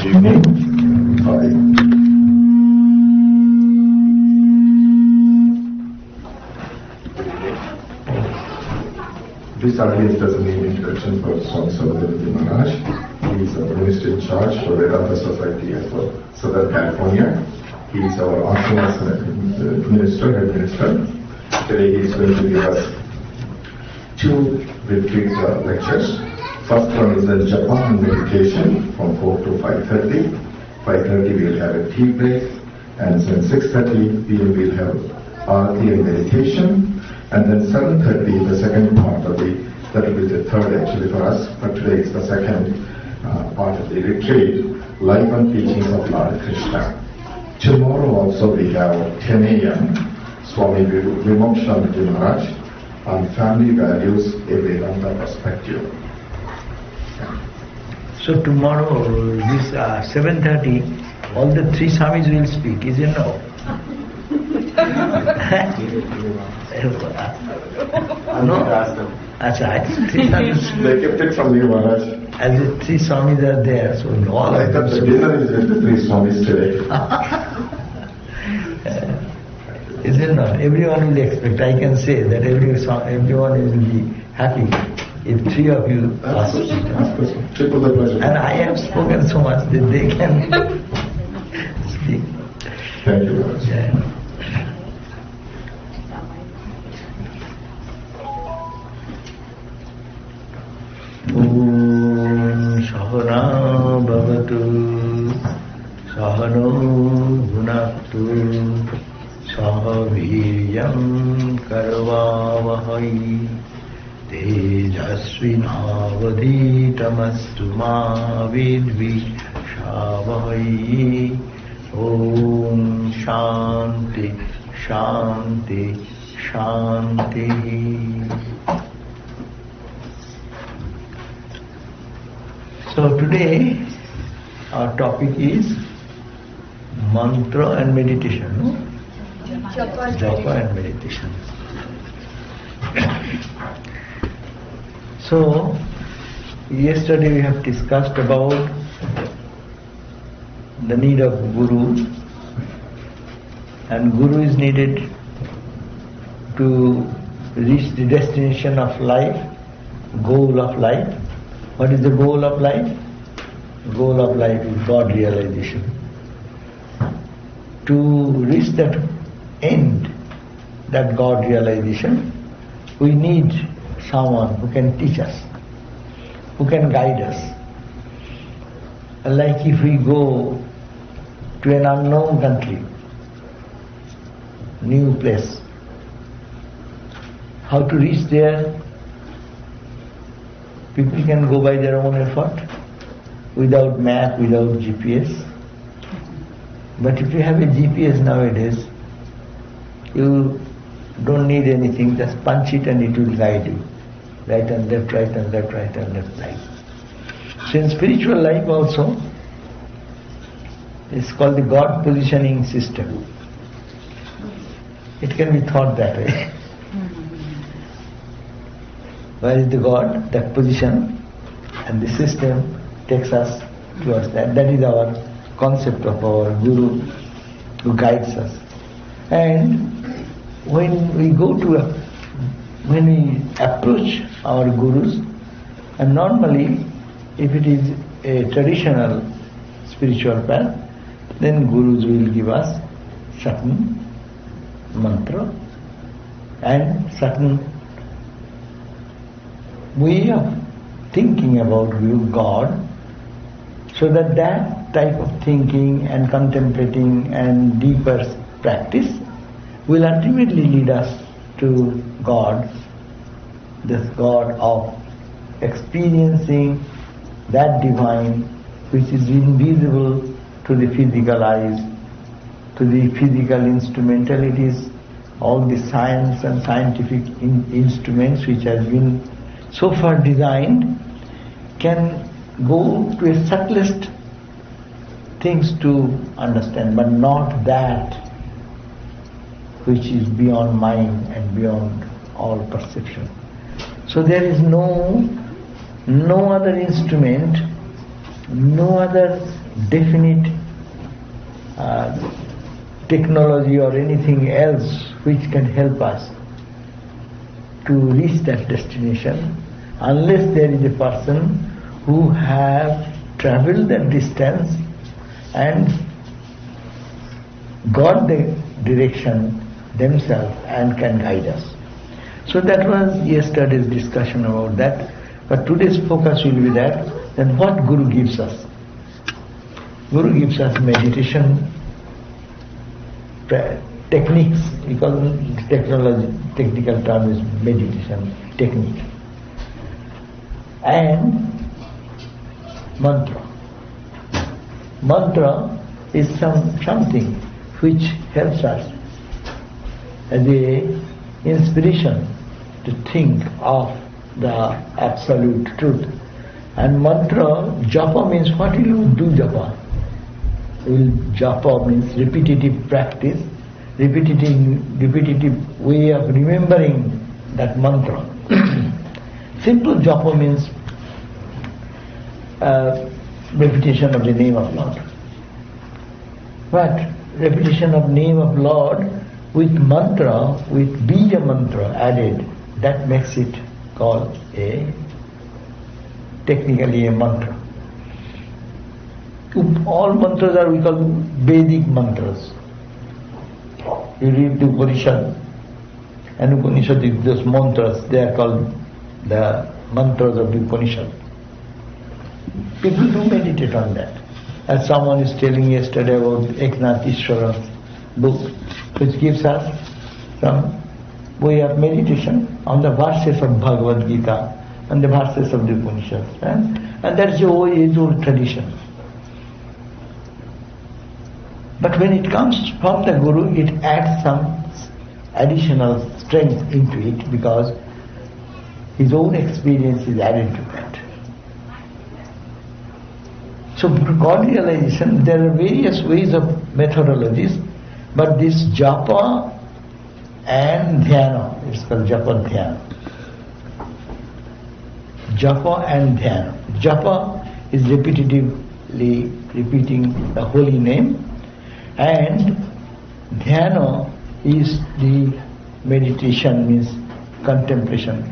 evening. This audience doesn't need introduction for Swami Sarvadevananda Maharaj. He is our Minister in charge for Vedanta Society of Southern California. He is our Ashrama Minister, Head Minister. Today he is going to give us two retreat lectures. First one is the Japa and meditation from 4 to 5:30. 5:30 we will have a tea break, and then 6:30 p.m. we will have Aarti and meditation, and then 7:30 the second part of that will be the third actually for us, but today is the second part of the retreat, life and teachings of Lord Krishna. Tomorrow also we have 10 a.m. Swami Ramakrishna Maharaj on family values, a Vedanta perspective. So tomorrow, this 7:30, all the three Swamis will speak, is it no? No? That's right. Three Swamis. They kept it from you, Maharaj. As the three Swamis are there, so all I thought the dinner is with the three Swamis today. Is it not? Everyone will expect. I can say that everyone will be happy if three of you ask. Triple the pleasure. And I have spoken so much that they can speak. Thank you very much. Yeah. Om Sahana Bhavatu Sahano Bhunaktu Sahaviryam Karvavahai Tejasvinavadhitamastu ma vidvishavahai. Om Shanti Shanti Shanti. So today our topic is mantra and meditation, no? Japa and meditation. So, yesterday we have discussed about the need of Guru, and Guru is needed to reach the destination of life, goal of life. What is the goal of life? The goal of life is God realization. To reach that end, that God realization, we need someone who can teach us, who can guide us. Like if we go to an unknown country, new place, how to reach there? People can go by their own effort, without map, without GPS. But if you have a GPS nowadays, you don't need anything, just punch it and it will guide you. Right and left, right and left, right and left, right. So in spiritual life also, it's called the God positioning system. It can be thought that way. Where is the God? That position, and the system takes us towards that. That is our concept of our Guru who guides us. And when we approach our Gurus, and normally if it is a traditional spiritual path, then Gurus will give us certain mantra and certain way of thinking about God, so that type of thinking and contemplating and deeper practice will ultimately lead us to God, this God of experiencing that divine which is invisible to the physical eyes, to the physical instrumentalities, all the science and scientific instruments which has been so far designed can go to a subtlest things to understand, but not that which is beyond mind and beyond all perception. So there is no other instrument no other definite technology or anything else which can help us to reach that destination, unless there is a person who have traveled that distance and got the direction themselves and can guide us. So that was yesterday's discussion about that. But today's focus will be that what Guru gives us. Guru gives us meditation techniques, because technical term is meditation technique, and mantra. Mantra is something which helps us as a inspiration to think of the absolute truth. And mantra, japa means, what will you do japa? Japa means repetitive practice, repetitive way of remembering that mantra. Simple japa means repetition of the name of Lord. But repetition of name of Lord with mantra, with bija mantra added, that makes it called technically a mantra. All mantras are, we call Vedic mantras. You read the Upanishad, and Upanishad is those mantras, they are called the mantras of the Upanishad. People do meditate on that. As someone is telling yesterday about Eknath Ishwara's book, which gives us some way of meditation on the verses of Bhagavad Gita and the verses of the Upanishads. And that's the age-old tradition. But when it comes from the Guru, it adds some additional strength into it, because his own experience is added to that. So God realization, there are various ways of methodologies, but this japa and dhyana, it's called japa dhyana. Japa and dhyana. Japa is repetitively repeating the holy name, and dhyana is the meditation, means contemplation.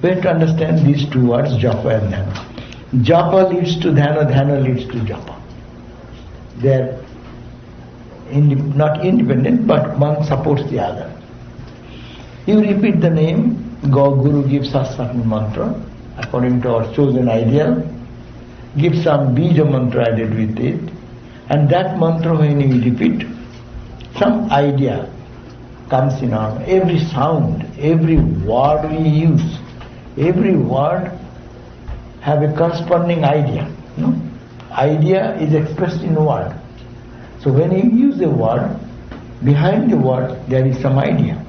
We have to understand these two words, japa and dhyana. Japa leads to dhyana, dhyana leads to japa. They are not independent, but one supports the other. You repeat the name, Guru gives us certain mantra according to our chosen ideal, give some bija mantra added with it, and that mantra when you repeat, some idea comes in our every sound, every word we use, every word have a corresponding idea. No? Idea is expressed in a word. So when you use a word, behind the word there is some idea.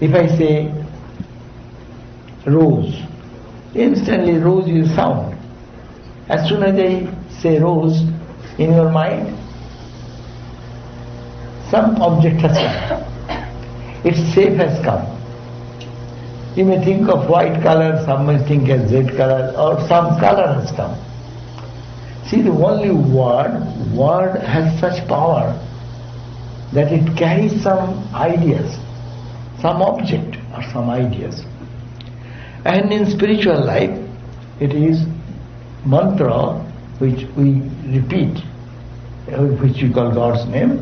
If I say rose, instantly rose is sound. As soon as I say rose, in your mind, some object has come. Its shape has come. You may think of white color, some may think as red color, or some color has come. See, the only word has such power that it carries some ideas, some object or some ideas. And in spiritual life, it is mantra which we repeat, which we call God's name,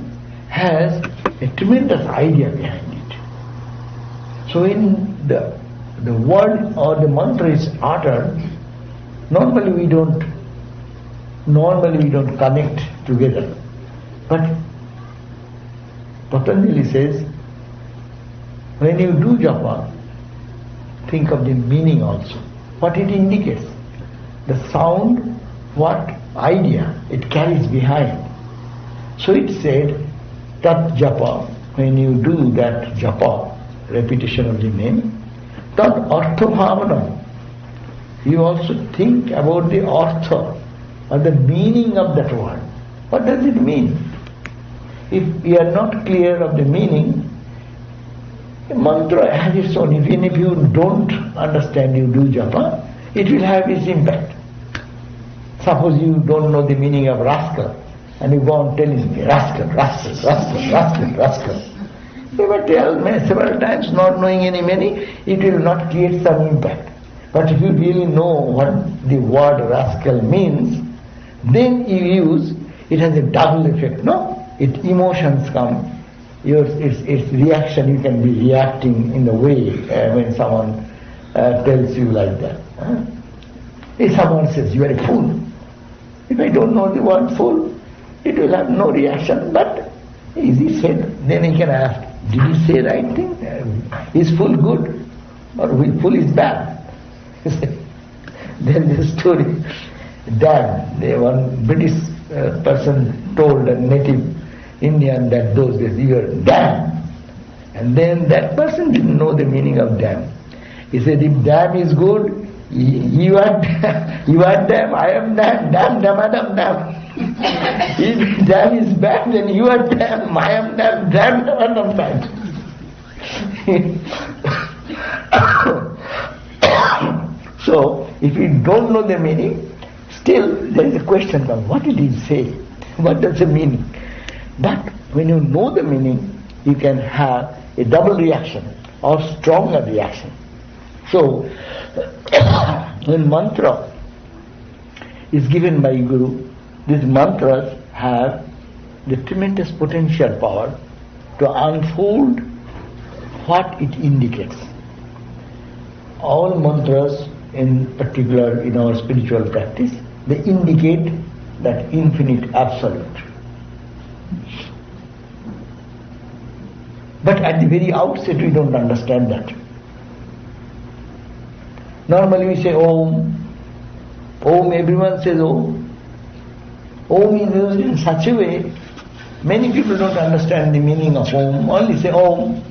has a tremendous idea behind it. So when the word or the mantra is uttered, normally we don't connect together. But Patanjali says, when you do japa, think of the meaning also, what it indicates, the sound, what idea it carries behind. So it said, tat japa, when you do that japa, repetition of the name, tat artha bhavana, you also think about the artha, or the meaning of that word. What does it mean? If you are not clear of the meaning, a mantra has its own. Even if you don't understand, you do japa, it will have its impact. Suppose you don't know the meaning of rascal, and you go on telling me, rascal, rascal, rascal, rascal, rascal. You may tell me several times, not knowing any meaning, it will not create some impact. But if you really know what the word rascal means, then you use, it has a double effect, no? Emotions come, its reaction, you can be reacting in a way when someone tells you like that. If someone says, you are a fool, if I don't know the word fool, it will have no reaction, but is he said? Then he can ask, did he say right thing? Is fool good? Or fool is bad? There is a story, damn, one British person told a native Indian that those days, you are damn. And then that person didn't know the meaning of damn. He said, if damn is good, you are damn, I am damn, damn, damn, Adam, damn. If damn is bad, then you are damn, I am damn, damn, damn, Adam, bad. So, if you don't know the meaning, still there is a question of what did he say? What does it mean? But when you know the meaning, you can have a double reaction or stronger reaction. So, when mantra is given by Guru, these mantras have the tremendous potential power to unfold what it indicates. All mantras, in particular in our spiritual practice, they indicate that infinite absolute. But at the very outset we don't understand that. Normally we say Om. Om, everyone says Om. Om is used in such a way, many people don't understand the meaning of Om, only say Om.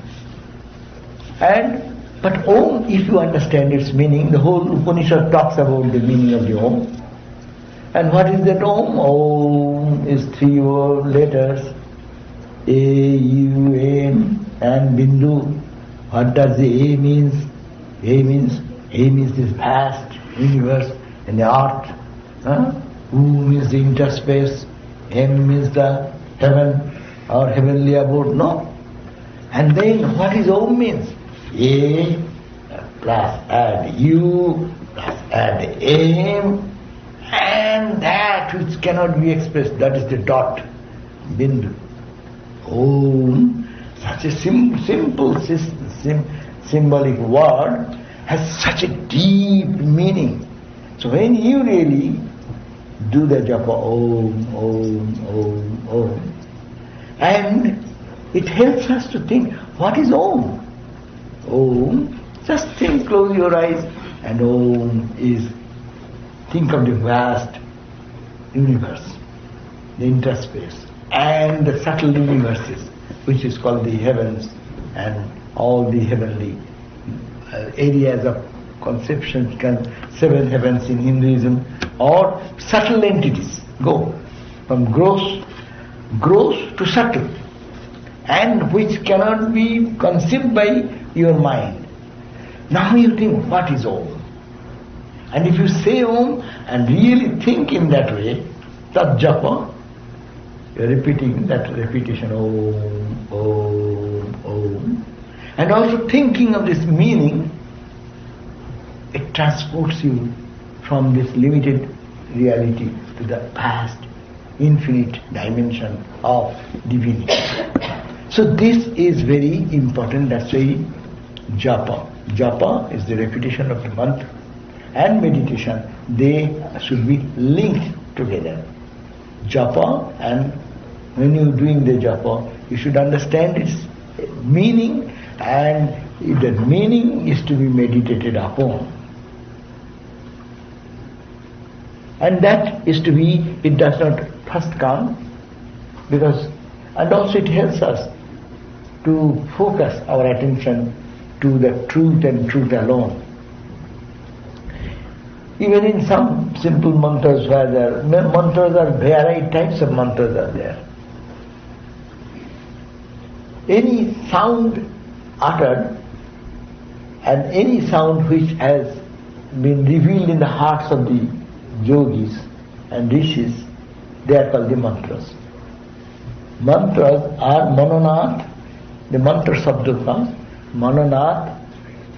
But Om, if you understand its meaning, the whole Upanishad talks about the meaning of the Om. And what is that Om? Om is 3 letters, A, U, N and Bindu. What does the A means? A means this vast universe and the earth. U means the interspace. M means the heaven or heavenly abode. No. And then what is Om means? A plus add U plus add M, and that which cannot be expressed, that is the dot, Bindu. Om, such a simple symbolic word has such a deep meaning. So when you really do the japa Om, Om, Om, Om, and it helps us to think, what is Om? Om, just think, close your eyes, and Om is, think of the vast universe, the interspace, and the subtle universes, which is called the heavens, and all the heavenly areas of conception, 7 heavens in Hinduism, or subtle entities, go from gross to subtle, and which cannot be conceived by your mind. Now you think, what is Om? And if you say Om and really think in that way, that japa, you are repeating that repetition, Om, Om, Om, and also thinking of this meaning, it transports you from this limited reality to the vast, infinite dimension of divinity. So this is very important. That's why japa. Japa is the repetition of the mantra and meditation. They should be linked together. Japa, and when you are doing the japa, you should understand its meaning, and if that meaning is to be meditated upon. And that is to be, it does not first come, because, and also it helps us to focus our attention to the truth and truth alone. Even in some simple mantras, where mantras are, varied types of mantras are there. Any sound uttered and any sound which has been revealed in the hearts of the yogis and rishis, they are called the mantras. Mantras are mananath, the mantra sabda comes, mananath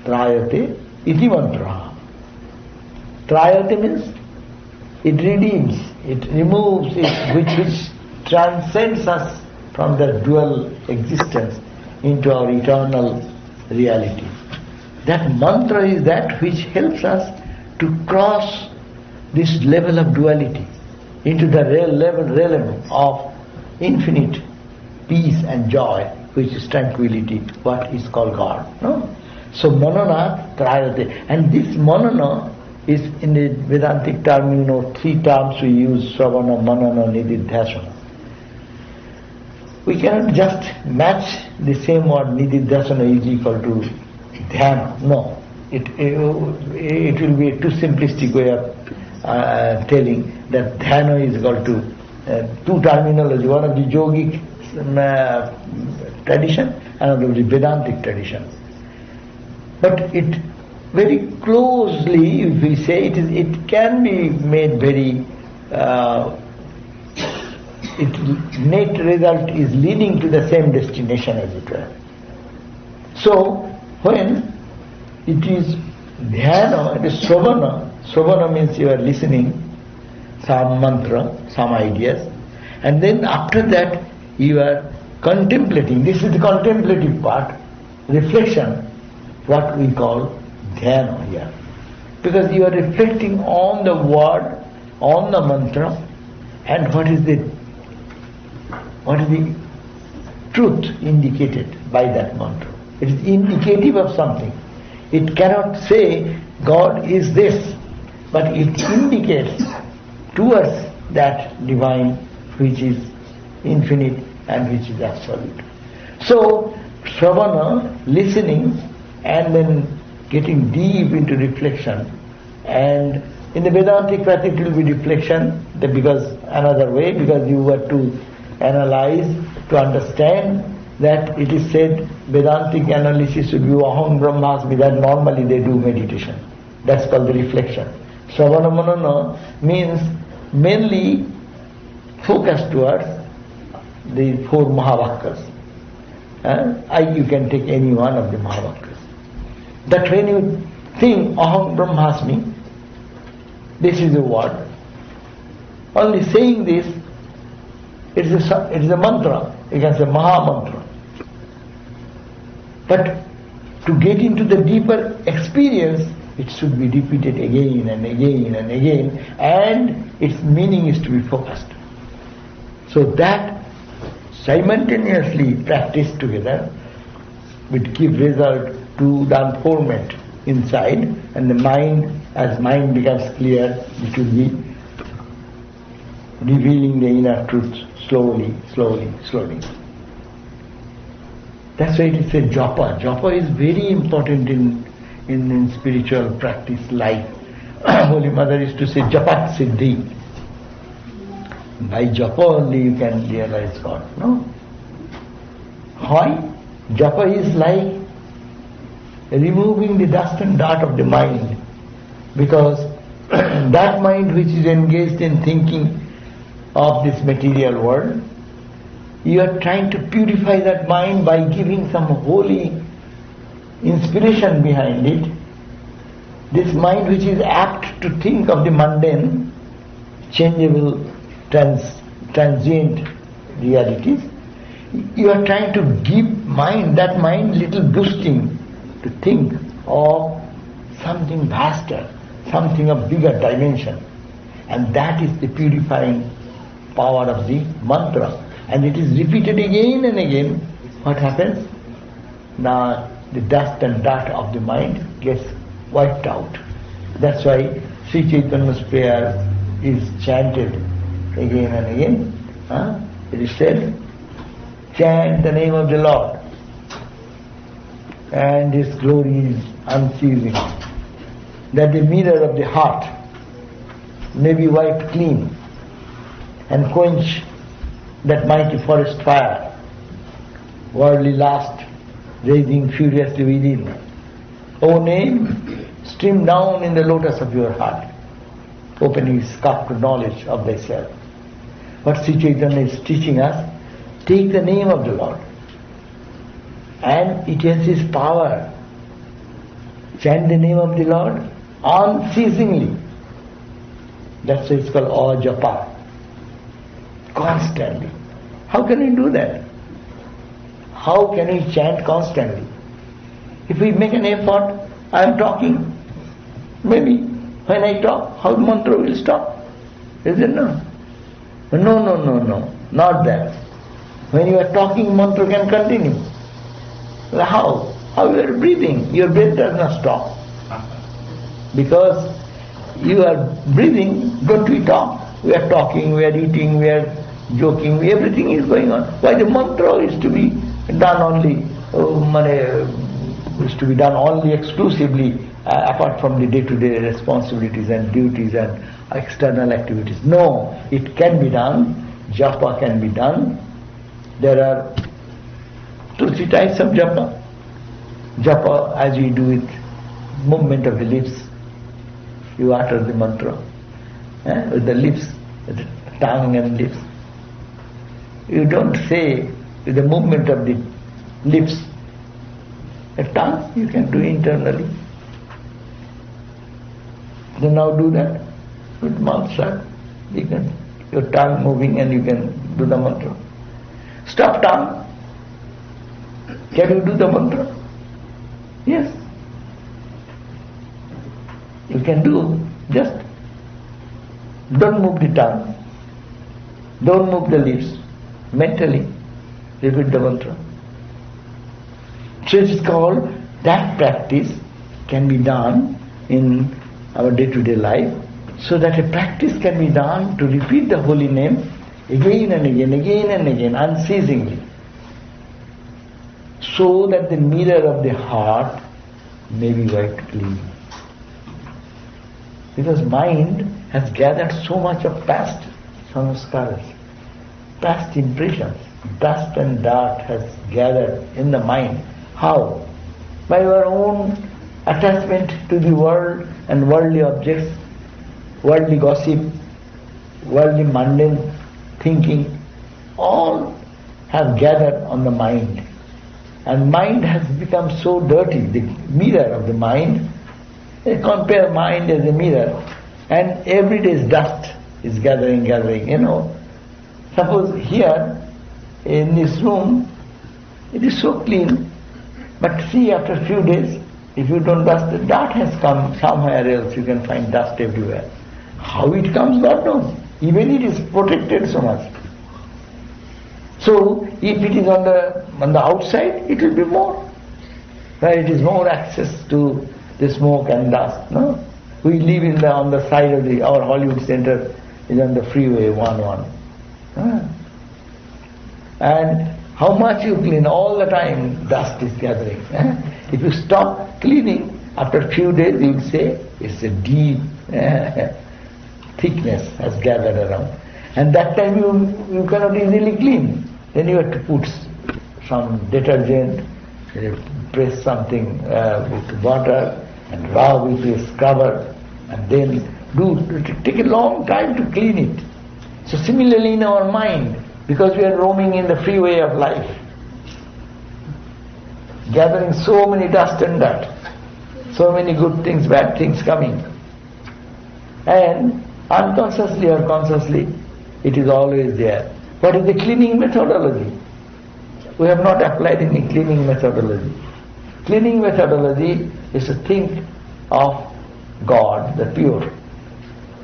trayate iti mantra. Trayate means it redeems, it removes it, which transcends us from the dual existence into our eternal reality. That mantra is that which helps us to cross this level of duality into the realm of infinite peace and joy, which is tranquility, what is called God. No? So manana trayate, and this manana is in the Vedantic term, three terms we use: Sravana, Manana, Nididhyasana. We cannot just match the same word Nididhyasana is equal to dhyana. No, it will be a too simplistic way of telling that dhyana is equal to two terminology. One of the yogic tradition, another of the Vedantic tradition. But it very closely, if we say, it can be made very. Net result is leading to the same destination, as it were. So when it is dhyana, it is sravana. Sravana means you are listening some mantra, some ideas, and then after that you are contemplating. This is the contemplative part, reflection, what we call dhyana here. Because you are reflecting on the word, on the mantra, and what is the truth indicated by that mantra. It is indicative of something. It cannot say God is this, but it indicates towards that divine which is infinite and which is absolute. So, Shravana, listening, and then getting deep into reflection. And in the Vedantic path it will be reflection, because you were to analyze, to understand that it is said Vedantic analysis should be aham brahmasmi, that normally they do meditation. That's called the reflection. Sravana manana means mainly focused towards the four Mahavakyas. You can take any one of the Mahavakyas. That when you think aham brahmasmi, this is the word. Only saying this, it is a mantra. You can say Maha mantra. But to get into the deeper experience, it should be repeated again and again and again, and its meaning is to be focused. So that simultaneously practiced together would give result to the unfoldment inside, and the mind, as mind becomes clear, it will be revealing the inner truth slowly, slowly, slowly. That's why it is said Japa. Japa is very important in spiritual practice life. Holy Mother used to say Japat Siddhi. By Japa only you can realize God. No? Why? Japa is like removing the dust and dirt of the mind, because that mind which is engaged in thinking of this material world, you are trying to purify that mind by giving some holy inspiration behind it. This mind which is apt to think of the mundane, changeable, transient realities, you are trying to give that mind little boosting to think of something vaster, something of bigger dimension. And that is the purifying power of the mantra. And it is repeated again and again. What happens? Now the dust and dirt of the mind gets wiped out. That's why Sri Chaitanya's prayer is chanted again and again. It is said, chant the name of the Lord, and His glory is unceasing. That the mirror of the heart may be wiped clean and quench that mighty forest fire, worldly lust raging furiously within. O name, stream down in the lotus of your heart. opening his cup to knowledge of thyself. What Sri Chaitanya is teaching us, take the name of the Lord. And it has his power. Chant the name of the Lord unceasingly. That's why it's called Japa. Constantly. How can we do that? How can we chant constantly? If we make an effort, I am talking, maybe when I talk, how the mantra will stop? Is it no? No, not that. When you are talking, mantra can continue. How? How you are breathing? Your breath does not stop. Because you are breathing, don't we talk? We are talking, we are eating, we are joking, everything is going on. Why the mantra is to be done only exclusively apart from the day-to-day responsibilities and duties and external activities? No, it can be done. Japa can be done. There are 2-3 types of japa. Japa, as we do it, movement of the lips. You utter the mantra with the lips, with the tongue and lips. You don't say with the movement of the lips. The tongue you can do internally. So now do that with mouth shut. You can, your tongue moving and you can do the mantra. Stop tongue. Can you do the mantra? Yes. You can do, just don't move the tongue. Don't move the lips. Mentally repeat the mantra. So it is called, that practice can be done in our day-to-day life, so that a practice can be done to repeat the holy name again and again, unceasingly, so that the mirror of the heart may be wiped clean. Because mind has gathered so much of past samskaras, past impressions, dust and dirt has gathered in the mind. How? By our own attachment to the world and worldly objects, worldly gossip, worldly mundane thinking, all have gathered on the mind. And mind has become so dirty, the mirror of the mind. They compare mind as a mirror, and every day's dust is gathering. Suppose here, in this room, it is so clean, but see, after a few days, if you don't dust, the dirt has come somewhere else, you can find dust everywhere. How it comes, God knows. Even it is protected so much. So, if it is on the outside, it will be more. Where it is more access to the smoke and dust. No? We live on the side of our Hollywood Center is on the freeway 11. And how much you clean, all the time dust is gathering. If you stop cleaning, after a few days you will say it's a deep thickness has gathered around. And that time you cannot easily clean. Then you have to put some detergent, press something with water and rub with a scrubber, and then take a long time to clean it. So similarly in our mind, because we are roaming in the freeway of life, gathering so many dust and dirt, so many good things, bad things coming, and unconsciously or consciously it is always there. What is the cleaning methodology? We have not applied any cleaning methodology. Cleaning methodology is to think of God, the pure.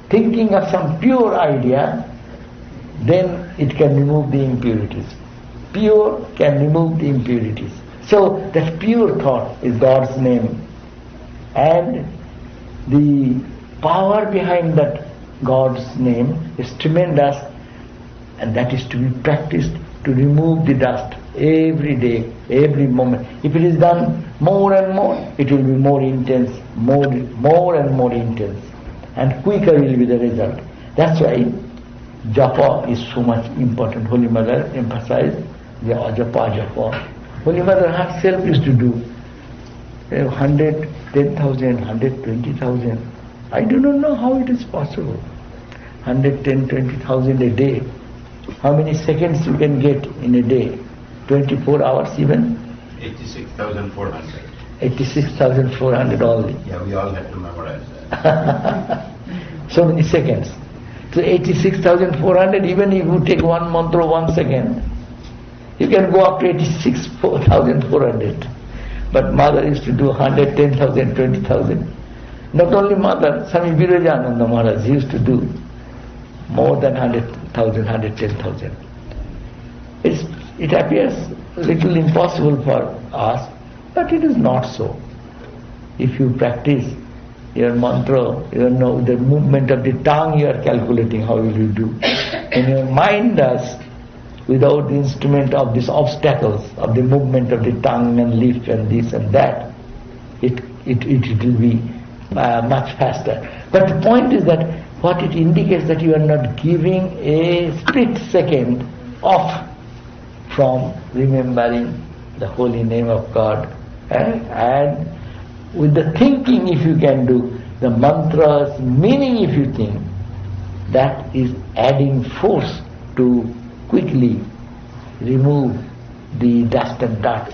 Thinking of some pure idea, then it can remove the impurities. Pure can remove the impurities. So that pure thought is God's name. And the power behind that God's name is tremendous, and that is to be practiced to remove the dust every day, every moment. If it is done more and more, it will be more intense, more and more intense, and quicker will be the result. That's why Japa is so much important. Holy Mother emphasized the Japa. Holy Mother herself used to do 110,000, 120,000 I do not know how it is possible. 110, 20,000 a day. How many seconds you can get in a day? 24 hours even? 86,400. 86,400 only. Yeah, we all had to memorize that. So many seconds. So 86,400, even if you take one mantra 1 second, you can go up to 86,400. But mother used to do 110,000, 20,000. Not only mother, Swami Virajananda Maharaj used to do more than 100,000, 110,000. It appears a little impossible for us, but it is not so. If you practice your mantra, you know the movement of the tongue you are calculating, how will you do? And your mind does, without the instrument of these obstacles, of the movement of the tongue and lip and this and that, it will be much faster. But the point is that what it indicates that you are not giving a split second off from remembering the holy name of God. And with the thinking, if you can do the mantras, meaning if you think, that is adding force to quickly remove the dust and dirt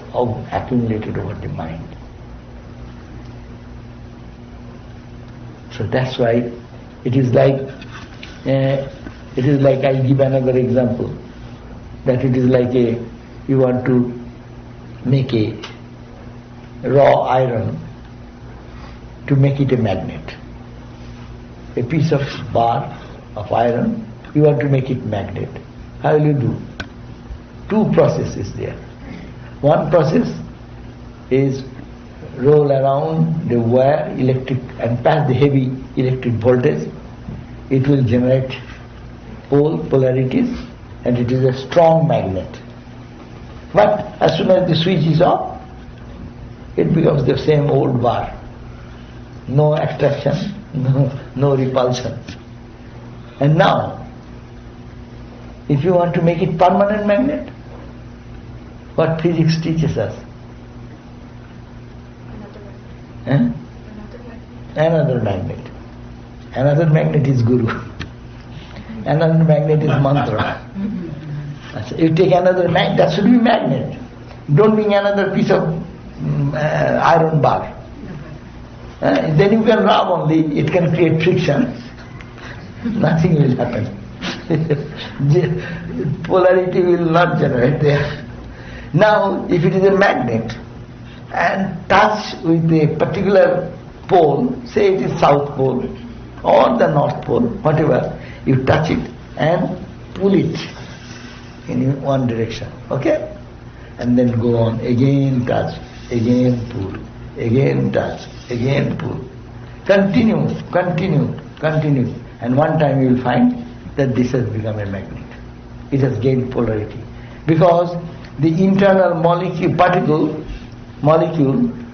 accumulated over the mind. So that's why it is like I give another example, that it is like you want to make a raw iron to make it a magnet. A piece of bar of iron, you want to make it magnet. How will you do? Two processes there. One process is roll around the wire electric and pass the heavy electric voltage. It will generate polarities, and it is a strong magnet. But as soon as the switch is off, it becomes the same old bar. No attraction, no repulsion. And now, if you want to make it permanent magnet, what physics teaches us? Another magnet. Another magnet is Guru. Another magnet is mantra. You take another magnet, that should be magnet. Don't bring another piece of iron bar. Then you can rub only, it can create friction. Nothing will happen. Polarity will not generate there. Now, if it is a magnet and touch with a particular pole, say it is South Pole or the North Pole, whatever, you touch it and pull it in one direction, okay? And then go on, again touch, again pull, again touch, again pull. Continue. And one time you will find that this has become a magnet. It has gained polarity. Because the internal molecule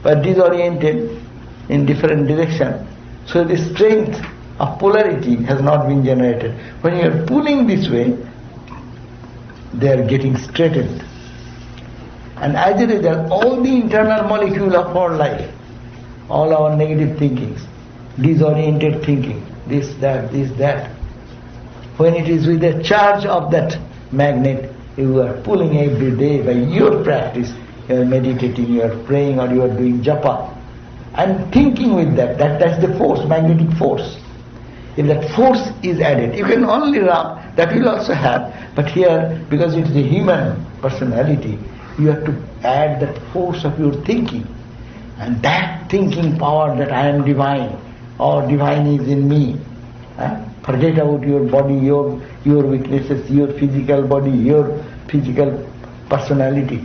were disoriented in different direction. So the strength of polarity has not been generated. When you are pulling this way, they are getting straightened. And as a result, all the internal molecule of our life, all our negative thinkings, disoriented thinking, this, that, when it is with the charge of that magnet, you are pulling every day by your practice, you are meditating, you are praying, or you are doing Japa, and thinking with that's the force, magnetic force. If that force is added, you can only rub, that will also have, but here, because it is a human personality, you have to add that force of your thinking. And that thinking power that I am divine, or divine is in me. Forget about your body, your weaknesses, your physical body, your physical personality,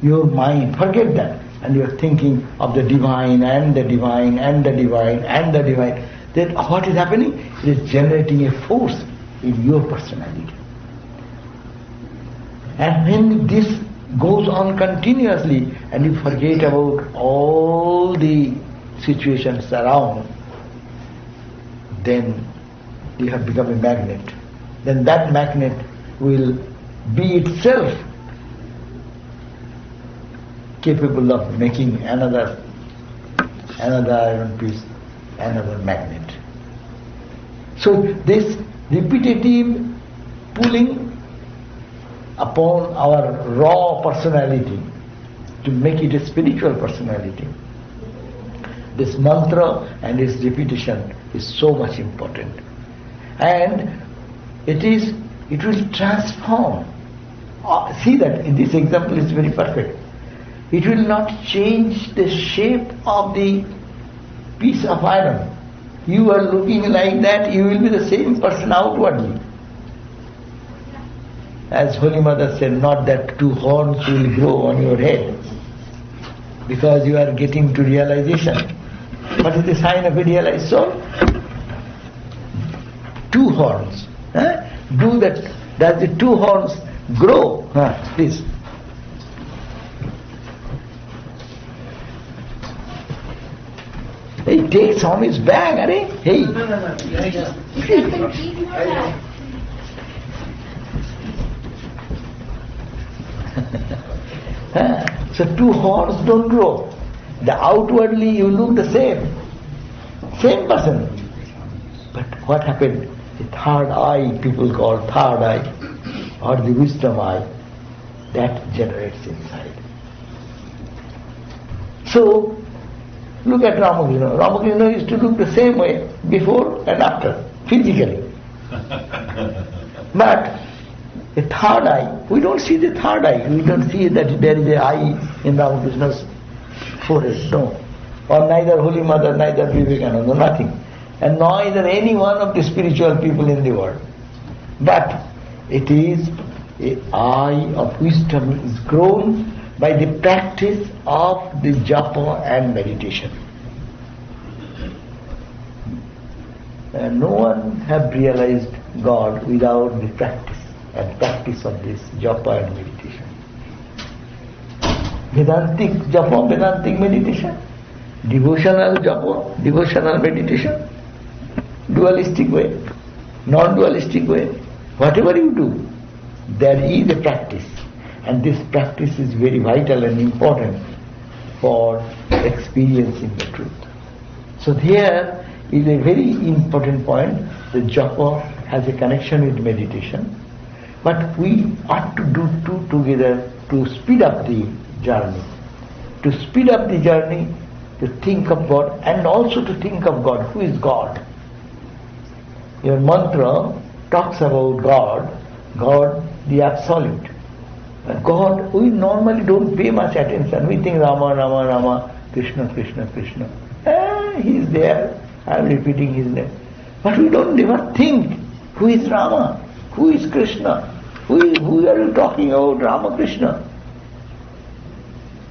your mind, forget that. And you are thinking of the divine and the divine and the divine and the divine. Then what is happening? It is generating a force in your personality. And when this goes on continuously and you forget about all the situations around, then you have become a magnet. Then that magnet will be itself capable of making another iron piece, another magnet. So this repetitive pulling upon our raw personality to make it a spiritual personality, this mantra and its repetition is so much important. And it will transform. See that in this example is very perfect. It will not change the shape of the piece of iron. You are looking like that, you will be the same person outwardly. As Holy Mother said, not that two horns will grow on your head because you are getting to realization. What is the sign of a realized soul? Two horns. Do that. Does the two horns grow? Please. Hey, take Swami's bag, are? Hey. So two horns don't grow. The outwardly you look the same person. But what happened? The third eye, people call third eye, or the wisdom eye, that generates inside. So, look at Ramakrishna. Ramakrishna used to look the same way before and after, physically. But the third eye, we don't see the third eye. We don't see that there is an eye in Ramakrishna's forehead, no. Or neither Holy Mother, neither Vivekananda, nothing. And neither any one of the spiritual people in the world. But it is an eye of wisdom is grown by the practice of the japa and meditation. And no one have realized God without the practice of this japa and meditation. Vedantic japa, Vedantic meditation, devotional japa, devotional meditation, dualistic way, non-dualistic way, whatever you do, there is a practice. And this practice is very vital and important for experiencing the truth. So here is a very important point. The japa has a connection with meditation. But we ought to do two together to speed up the journey. To speed up the journey, to think of God and also to think of God. Who is God? Your mantra talks about God the Absolute. God, we normally don't pay much attention. We think Rama, Rama, Rama, Krishna, Krishna, Krishna. He is there. I am repeating his name. But we don't ever think, who is Rama? Who is Krishna? Who are you talking about? Ramakrishna.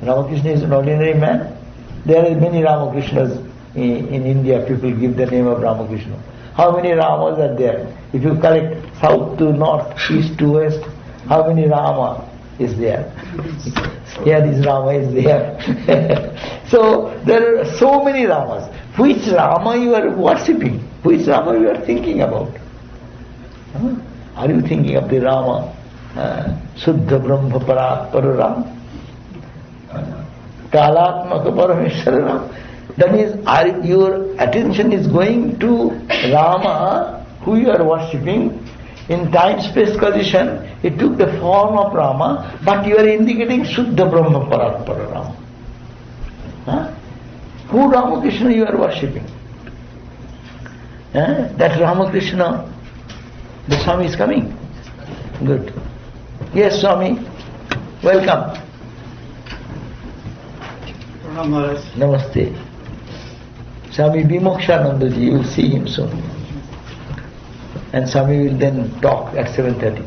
Ramakrishna is an ordinary man. There are many Ramakrishnas in India. People give the name of Ramakrishna. How many Ramas are there? If you collect south to north, east to west, how many Rama is there? Here is Rama is there. So there are so many Ramas. Which Rama you are worshipping? Which Rama you are thinking about? Are you thinking of the Rama? Suddha Brahma Paratpara Rama? Kalatmaka Parameshwara Rama? That means your attention is going to Rama, who you are worshipping. In time-space condition, it took the form of Rama, but you are indicating Suddha Brahma Paratpara Rama. Who Ramakrishna you are worshipping? That Ramakrishna, the Swami is coming. Good. Yes, Swami. Welcome. Namaste. Swami Vimokshananda ji, you will see him soon. And Swami will then talk at 7:30.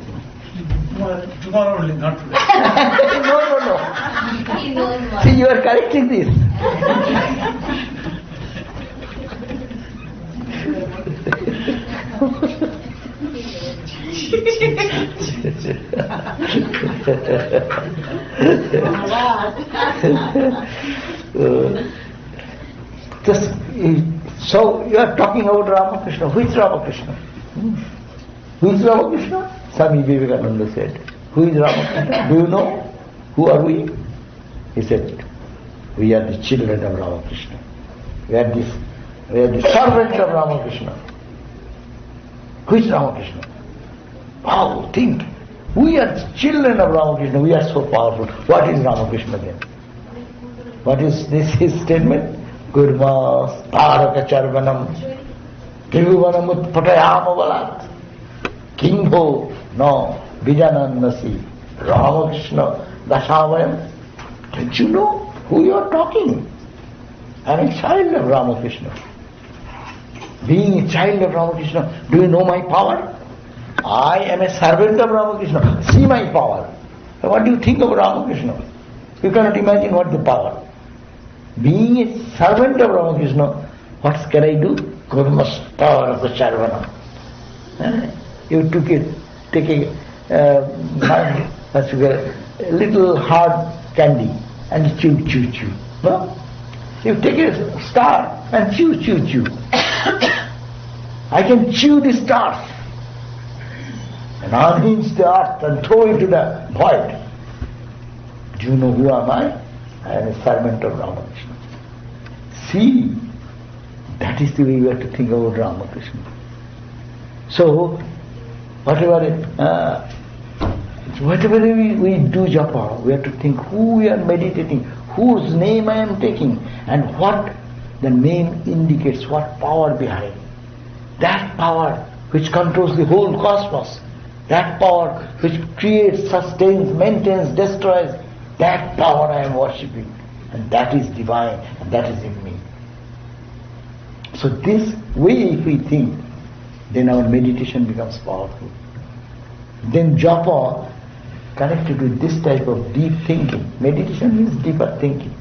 Tomorrow only, not today. No. He knows what. See, you are correcting this. So you are talking about Ramakrishna. Who is Ramakrishna? Who is Ramakrishna? Swami Vivekananda said. Who is Ramakrishna? Do you know? Who are we? He said, we are the children of Ramakrishna. We are the servants of Ramakrishna. Who is Ramakrishna? Wow, think. We are children of Ramakrishna, we are so powerful. What is Ramakrishna then? What is this his statement? Gurma staraka charvanam trivuvanam utpatayama valat kingho no vijanannasi Ramakrishna dasavayam. Don't you know who you are talking? I am a child of Ramakrishna. Being a child of Ramakrishna, do you know my power? I am a servant of Ramakrishna. See my power. What do you think of Ramakrishna? You cannot imagine what the power. Being a servant of Ramakrishna, what can I do? Kurmastar of the Sarvana. You take a little hard candy and chew. No? You take a star and chew. I can chew the stars and unhinge the earth and throw it to the void. Do you know who am I? I am a servant of Ramakrishna. See, that is the way you have to think about Ramakrishna. So, whatever we do japa, we have to think who we are meditating, whose name I am taking, and what the name indicates, what power behind. That power which controls the whole cosmos, that power which creates, sustains, maintains, destroys, that power I am worshipping. And that is divine, and that is in me. So this way if we think, then our meditation becomes powerful. Then japa, connected with this type of deep thinking. Meditation means deeper thinking.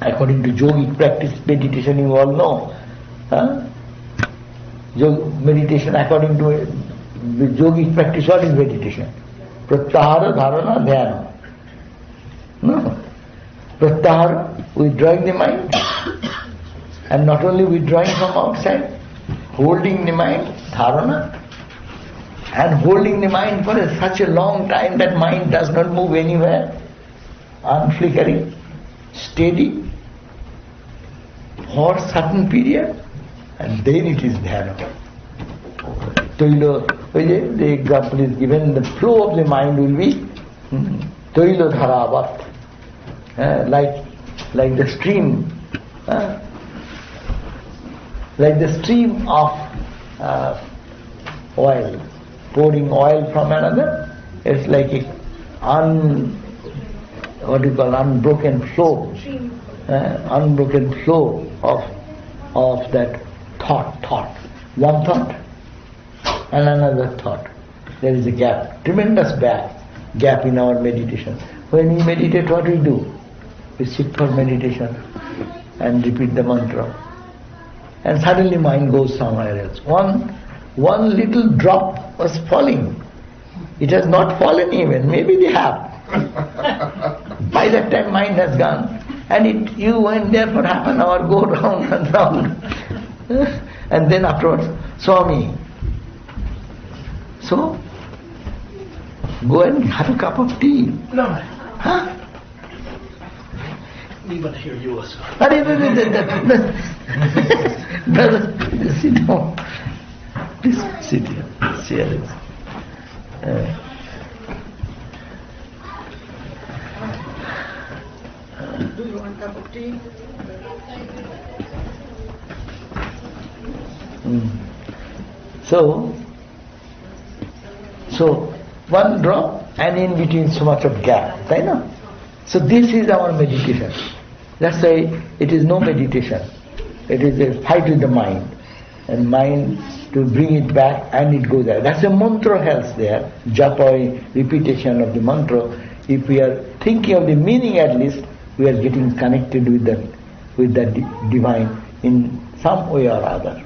According to yogic practice, meditation you all know. Meditation according to yogic practice, what is meditation? Pratyahara, dharana, dhyana. No. Pratyahara, withdrawing the mind. And not only withdrawing from outside, holding the mind, dharana. And holding the mind for such a long time that mind does not move anywhere, unflickering, steady, for a certain period, and then it is dhyana. The example is given, the flow of the mind will be Toilo Dharavat, like the stream, like the stream of oil, pouring oil from another. It's like unbroken flow, unbroken flow of that thought, one thought and another thought. There is a gap, tremendous gap in our meditation. When we meditate, what we do? We sit for meditation and repeat the mantra, and suddenly mind goes somewhere else. One little drop was falling. It has not fallen even. Maybe they have. By that time mind has gone. And you went there for half an hour, go round and round. And then afterwards, Swami. So, go and have a cup of tea. No. Huh? We want to hear you also. Sit down. Please sit here. Serious. Do you want a cup of tea? So one drop and in between so much of gap, right? No? So this is our meditation. That's why it is no meditation. It is a fight with the mind. And mind to bring it back and it goes there. That's a mantra helps there. Japa, repetition of the mantra. If we are thinking of the meaning at least, we are getting connected with that divine in some way or other.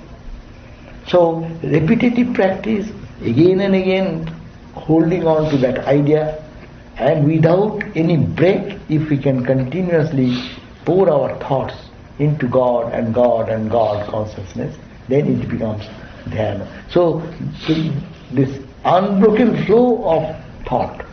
So repetitive practice, again and again holding on to that idea, and without any break, if we can continuously pour our thoughts into God and God and God consciousness, then it becomes dhyana. So this unbroken flow of thought,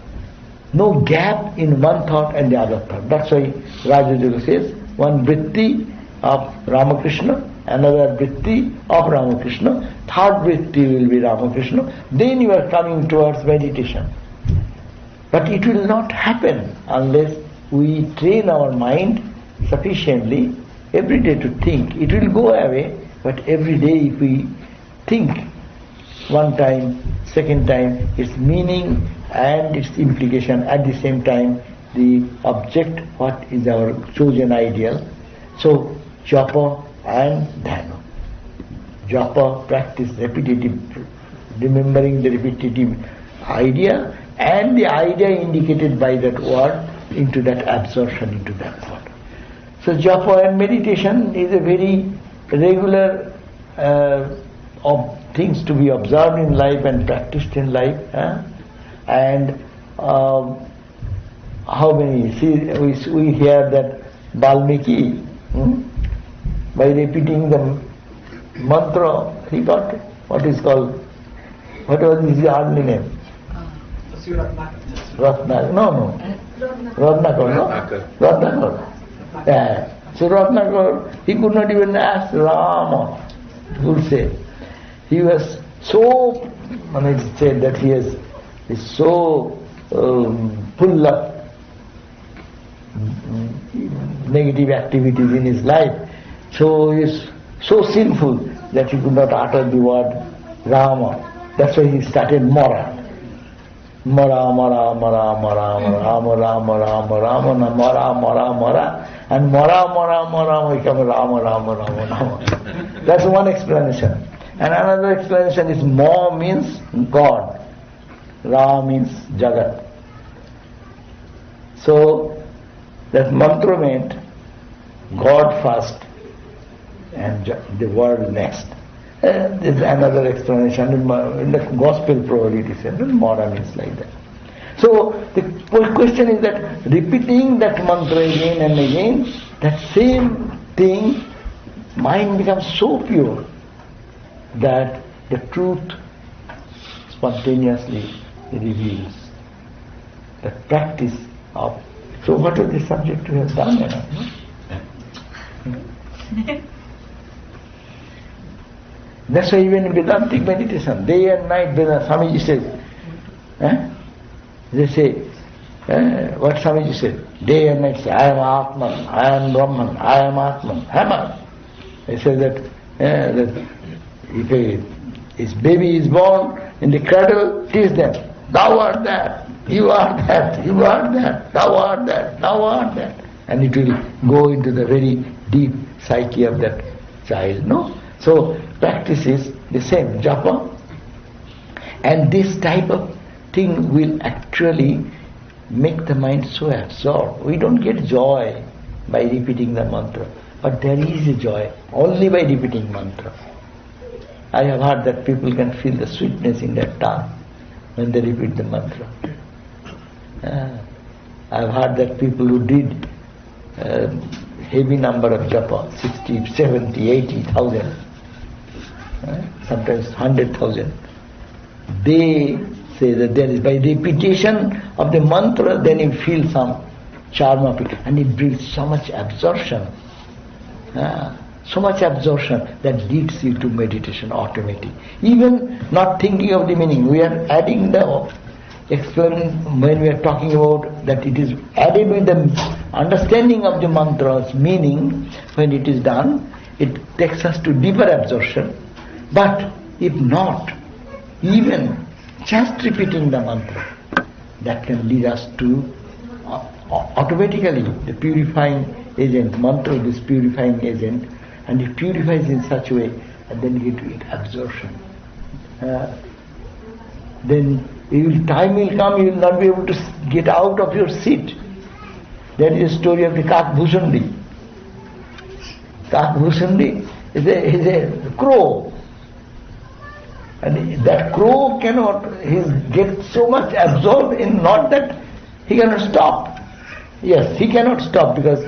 no gap in one thought and the other thought. That's why Rajayoga says, one vritti of Ramakrishna, another vritti of Ramakrishna, third vritti will be Ramakrishna, then you are coming towards meditation. But it will not happen unless we train our mind sufficiently every day to think. It will go away, but every day if we think one time, second time, its meaning and its implication, at the same time the object, what is our chosen ideal. So Japa and Dhyana. Japa, practice repetitive, remembering the repetitive idea and the idea indicated by that word into that absorption into that thought. So Japa and meditation is a very regular of things to be observed in life and practiced in life. And how many? See, we hear that Valmiki, by repeating the mantra, he got what is called, what was his early name? Ratnakar. No. Ratnakar, no? Ratnakar. Yeah. So Ratnakar, he could not even ask Rama, who would say. He was so, when it said that he is so full of negative activities in his life, so he is so sinful that he could not utter the word Rama. That's why he started Mara. Mara, Mara, Mara, Mara, Mara, Mara, Mara, Mara, Mara, Mara, Mara, and Mara, Mara, Mara become Rama, Rama, Rama, Rama. That's one explanation. And another explanation is Ma means God, Ra means Jagat. So that mantra meant God first and the world next. There's another explanation in the gospel probably it is said, Mara means like that. So the question is that repeating that mantra again and again, that same thing, mind becomes so pure that the truth spontaneously reveals. The practice of. So what is the subject we have done? That's why even in Vedantic meditation, day and night, Swamiji says, they say, what Swamiji said, day and night say, I am Atman, I am Brahman, I am Atman, Hammer. They say that if his baby is born in the cradle, teach them, thou art that, you are that, you are that, thou art that, thou art that. And it will go into the very deep psyche of that child, no? So practice is the same, Japa. And this type of thing will actually make the mind so absorbed. We don't get joy by repeating the mantra, but there is a joy only by repeating mantra. I have heard that people can feel the sweetness in their tongue when they repeat the mantra. I have heard that people who did heavy number of japa, 60, 70, 80,000, sometimes 100,000, they say that there is, by repetition of the mantra, then you feel some charm of it, and it brings so much absorption. So much absorption that leads you to meditation automatically. Even not thinking of the meaning, we are adding the when we are talking about that it is added with the understanding of the mantra's meaning. When it is done, it takes us to deeper absorption. But if not, even just repeating the mantra, that can lead us to automatically the purifying agent, mantra is purifying agent, and it purifies in such a way, and then you get to absorption. Then time will come, you will not be able to get out of your seat. That is the story of the Kak Bhushandi. Kak Bhushandi is a crow. And that crow cannot, he gets so much absorbed in not that he cannot stop. Yes, he cannot stop because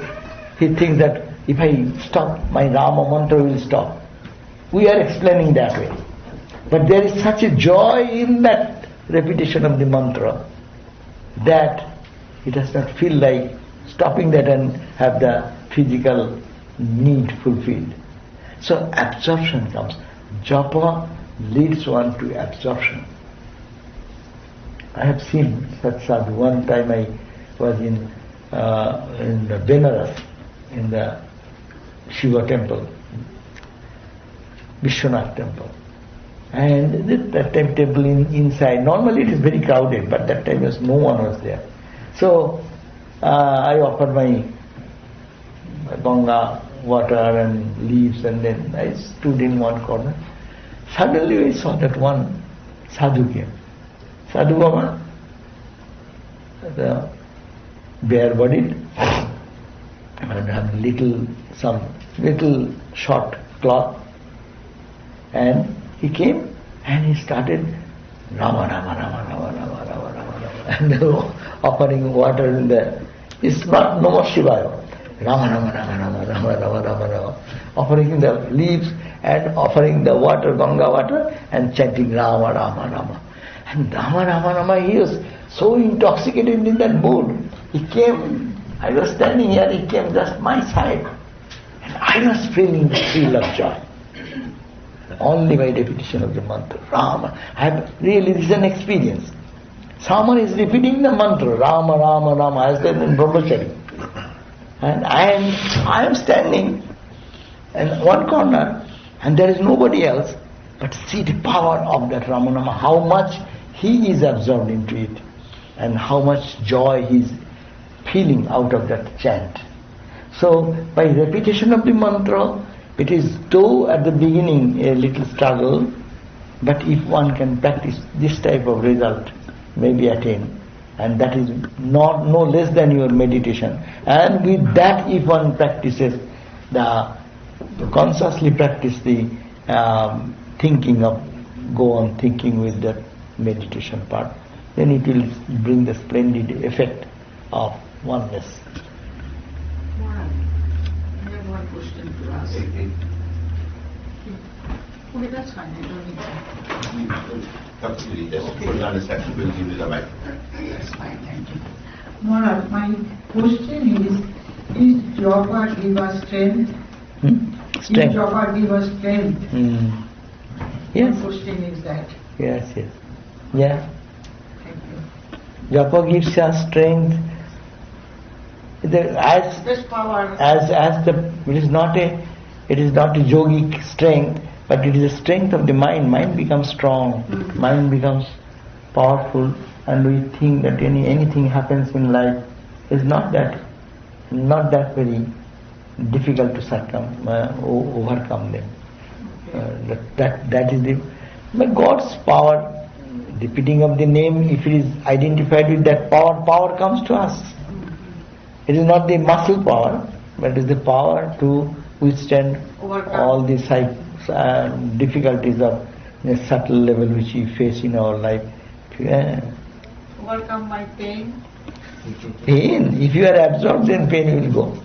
he thinks that if I stop, my Rama mantra will stop. We are explaining that way. But there is such a joy in that repetition of the mantra that it does not feel like stopping that and have the physical need fulfilled. So absorption comes. Japa leads one to absorption. I have seen such sadhu. One time I was in the Benares, in the Shiva temple, Vishwanath temple. And that time temple inside, normally it is very crowded, but that time no one was there. So I offered my Ganga water and leaves, and then I stood in one corner. Suddenly I saw that one sadhu came. Sadhu Baba, the bare-bodied, and had some little short cloth, and he came and he started Rama, Rama, Rama, Rama, Rama, Rama, Rama, and offering water in the. It's not Namah Shivaya. Rama, Rama, Rama, Rama, Rama, Rama, Rama, Rama, offering the leaves and offering the water, Ganga water, and chanting Rama, Rama, Rama. And Rama, Rama, Rama, he was so intoxicated in that mood. He came, I was standing here, he came just my side. And I was feeling the thrill of joy. Only by repetition of the mantra, Rama. This is an experience. Someone is repeating the mantra, Rama, Rama, Rama, as then in Brahmachari. And I am standing in one corner, and there is nobody else, but see the power of that Ramanama, how much he is absorbed into it, and how much joy he is feeling out of that chant. So, by repetition of the mantra, it is though at the beginning a little struggle, but if one can practice this type of result, may be attained. And that is no less than your meditation. And with that, if one practices consciously practice the go on thinking with that meditation part, then it will bring the splendid effect of oneness. Moral, I have one question to ask. Okay, that's fine. I don't need to. Completely, just put on a section, we'll give you the mic. That's fine, thank you. Maharaj, my question is Japa give us strength? Strength. Is Japa give us strength? Yes. My question is that. Yes. Yeah. Thank you. Japa gives us strength. This power. It is not a yogic strength, but it is a strength of the mind. Mind becomes strong, mind becomes powerful, and we think that anything happens in life is not that very difficult to overcome them. That is by God's power. Repeating of the name, if it is identified with that power comes to us. It is not the muscle power, but it is the power to withstand all these difficulties of a subtle level which we face in our life. Overcome my pain. Pain. If you are absorbed, then pain will go.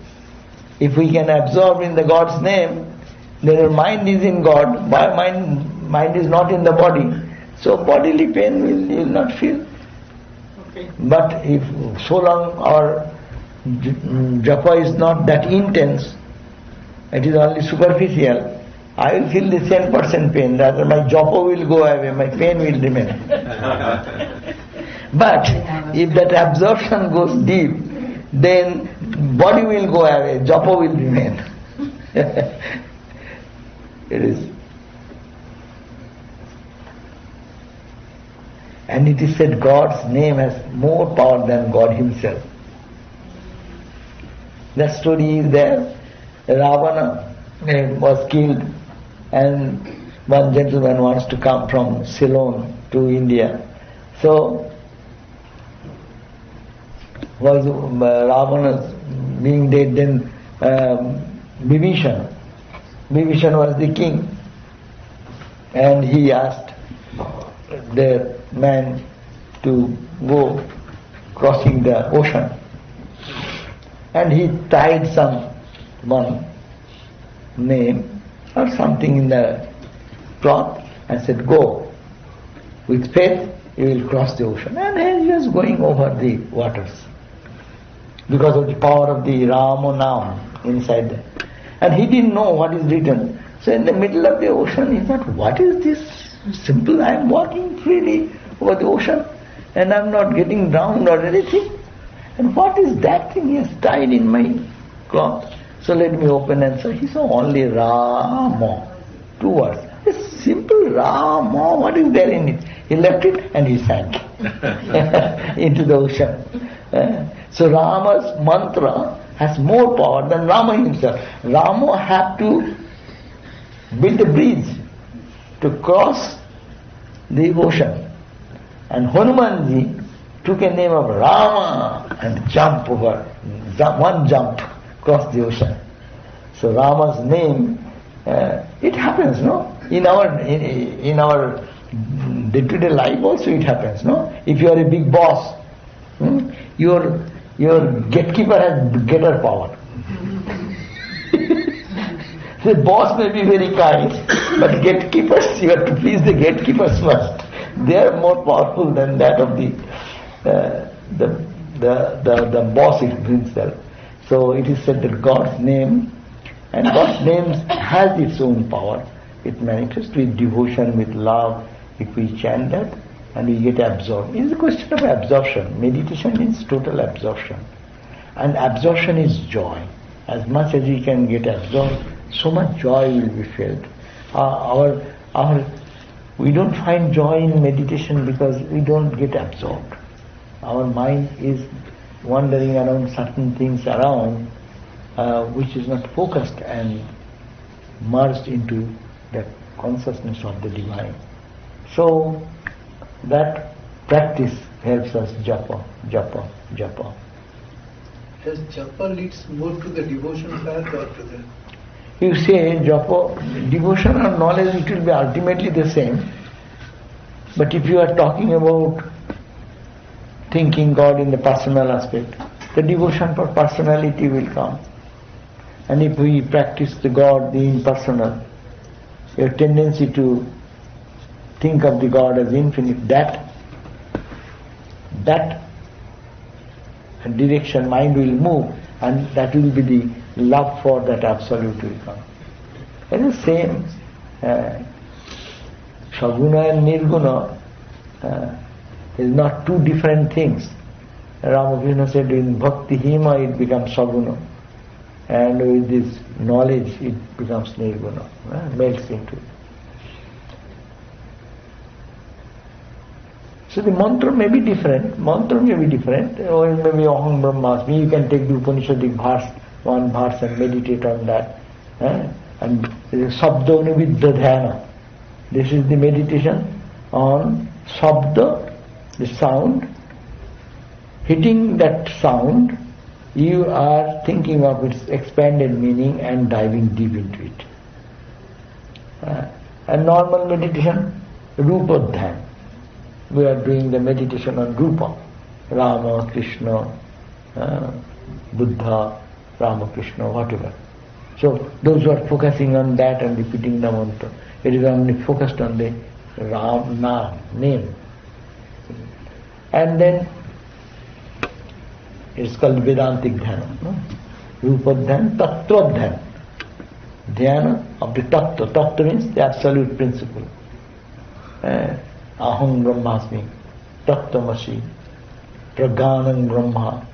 If we can absorb in the God's name, then your mind is in God. Mind is not in the body. So bodily pain you will not feel. Okay. But if so long our japa is not that intense, it is only superficial, I will feel the 10% pain. Rather my japa will go away, my pain will remain. But if that absorption goes deep, then body will go away, japa will remain. It is. And it is said God's name has more power than God himself. That story is there. Ravana was killed, and one gentleman wants to come from Ceylon to India. So was Ravana being dead, then Vibhishan was the king, and he asked the man to go crossing the ocean, and he tied one name or something in the cloth and said, "Go. With faith you will cross the ocean." And he was going over the waters because of the power of the Rama Nam inside there. And he didn't know what is written, So in the middle of the ocean, he thought, what is this simple? I am walking freely over the ocean and I am not getting drowned or anything. And what is that thing he has tied in my cloth? So let me open and so he saw only Rama. 2 words. A simple Rama, what is there in it? He left it and he sank into the ocean. So Rama's mantra has more power than Rama himself. Rama had to build a bridge to cross the ocean. And Hanumanji took a name of Rama and jumped over, one jump, crossed the ocean. So Rama's name, it happens, no? In our day-to-day life also it happens, no? If you are a big boss, your gatekeeper has greater power. The boss may be very kind, but gatekeepers, you have to please the gatekeepers first. They are more powerful than that of the boss himself. So it is said that God's name, and God's name has its own power. It manifests with devotion, with love. If we chant that, and we get absorbed. It is a question of absorption. Meditation means total absorption. And absorption is joy. As much as we can get absorbed, so much joy will be felt. We don't find joy in meditation because we don't get absorbed. Our mind is wandering around certain things around which is not focused and merged into the consciousness of the divine. So that practice helps us japa. Does japa leads more to the devotion path or to the... You say japa, devotion or knowledge, it will be ultimately the same. But if you are talking about thinking God in the personal aspect, the devotion for personality will come. And if we practice the God, the impersonal, your tendency to think of the God as infinite, that direction mind will move, and that will be the love for that absolute will come. It is the same. Saguna and Nirguna is not two different things. Ramakrishna said in Bhakti Hima it becomes Saguna, and with this knowledge it becomes Nirguna, melts into it. So the mantra may be different, or it may be Aham Brahmasmi. You can take the Upanishadic verse, one verse, and meditate on that. And Sabda Nividya Dhyana. This is the meditation on Sabda, the sound. Hitting that sound, you are thinking of its expanded meaning and diving deep into it. And normal meditation, Rupa Dhyana. We are doing the meditation on Rupa, Rama, Krishna, Buddha, Ramakrishna, whatever. So those who are focusing on that and repeating the mantra, it is only focused on the Ram, name. And then it's called Vedantic Dhyana. Rupa Dhyana, Tattva Dhyana. Dhyana of the Tattva. Tattva means the absolute principle. Aham Brahmasmi, Tattvamasi, Praganam Brahma,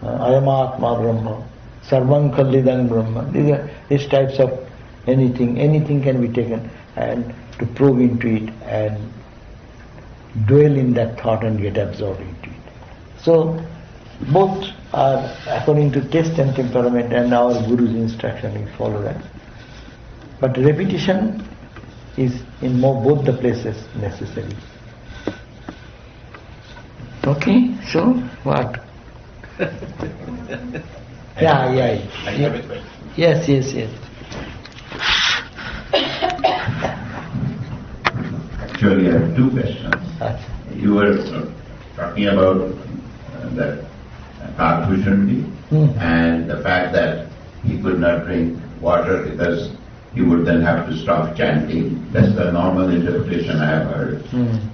Ayamatma Brahma, Sarvam Kallidam Brahma. These types of anything can be taken and to probe into it and dwell in that thought and get absorbed into it. So both are according to taste and temperament and our Guru's instruction, we follow that. But repetition is in both the places necessary. Okay, so what? Yeah. I have a question. Yes. Actually, I have two questions. You were talking about that Kartushundi and the fact that he could not drink water because he would then have to stop chanting. That's the normal interpretation I have heard.